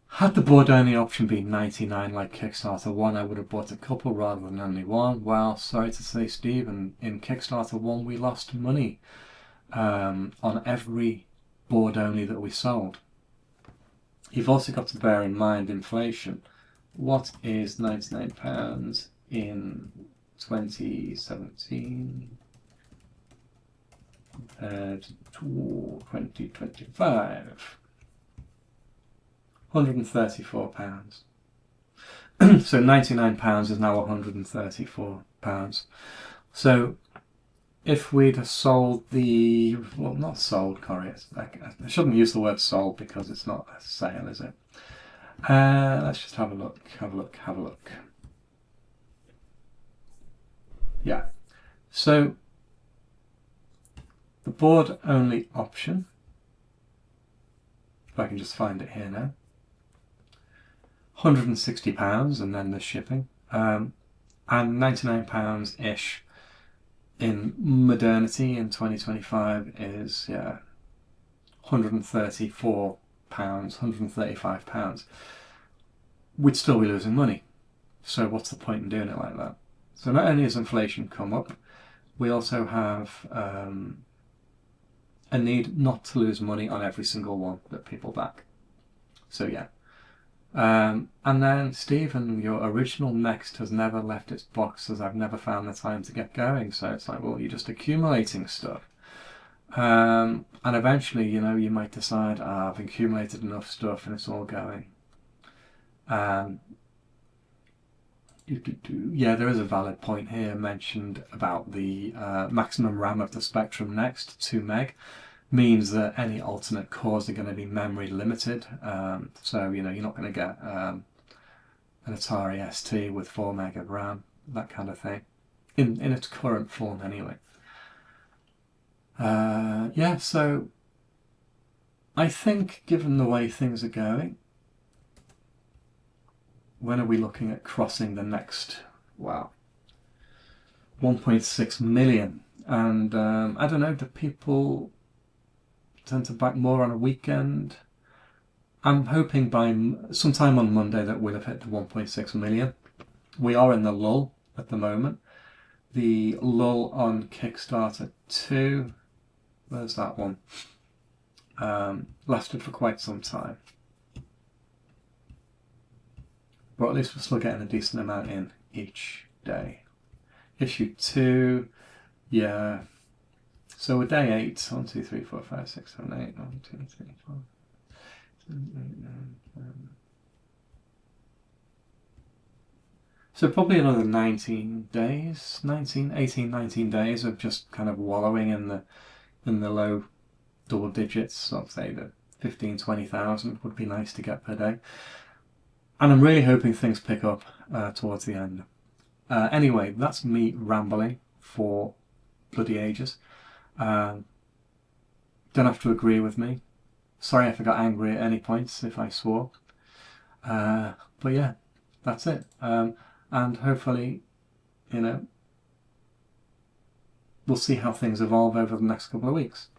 S1: Had the board only option been 99 like Kickstarter 1, I would have bought a couple rather than only one. Well, sorry to say, Steve, in Kickstarter 1 we lost money on every board only that we sold. You've also got to bear in mind inflation. What is £99 in 2017 compared to 2025? £134. So £99 is now £134. So if we'd have sold the, well, not sold, Corey, I shouldn't use the word sold because it's not a sale, is it? Let's just have a look. Yeah, so the board only option, if I can just find it here now, £160 and then the shipping, and £99-ish in modernity in 2025 is, yeah, £134, £135. We'd still be losing money. So what's the point in doing it like that? So not only has inflation come up, we also have a need not to lose money on every single one that people back. So yeah. And then, Stephen, your original Next has never left its box as I've never found the time to get going. So it's like, well, you're just accumulating stuff. And eventually, you know, you might decide, I've accumulated enough stuff and it's all going. Yeah, there is a valid point here mentioned about the maximum RAM of the Spectrum Next, 2 meg, means that any alternate cores are going to be memory limited. So, you know, you're not going to get an Atari ST with 4 meg of RAM, that kind of thing, in its current form anyway. Yeah, so I think given the way things are going, when are we looking at crossing the next, wow, 1.6 million? And I don't know, do people tend to back more on a weekend? I'm hoping by sometime on Monday that we'll have hit the 1.6 million. We are in the lull at the moment. The lull on Kickstarter 2, where's that one? Lasted for quite some time. But at least we're still getting a decent amount in each day. Issue 2, yeah. So we're day 8, 1, 2, 3, 4, 5, 6, 7, 8, 1, 2, 3, 4, 7, 8, 9, 10. So probably another 19 days, 18, 19 days of just kind of wallowing in the low double digits. I'd say that 15, 20,000 would be nice to get per day. And I'm really hoping things pick up towards the end. Anyway, that's me rambling for bloody ages. Don't have to agree with me. Sorry if I got angry at any points if I swore. But yeah, that's it. And hopefully, you know, we'll see how things evolve over the next couple of weeks.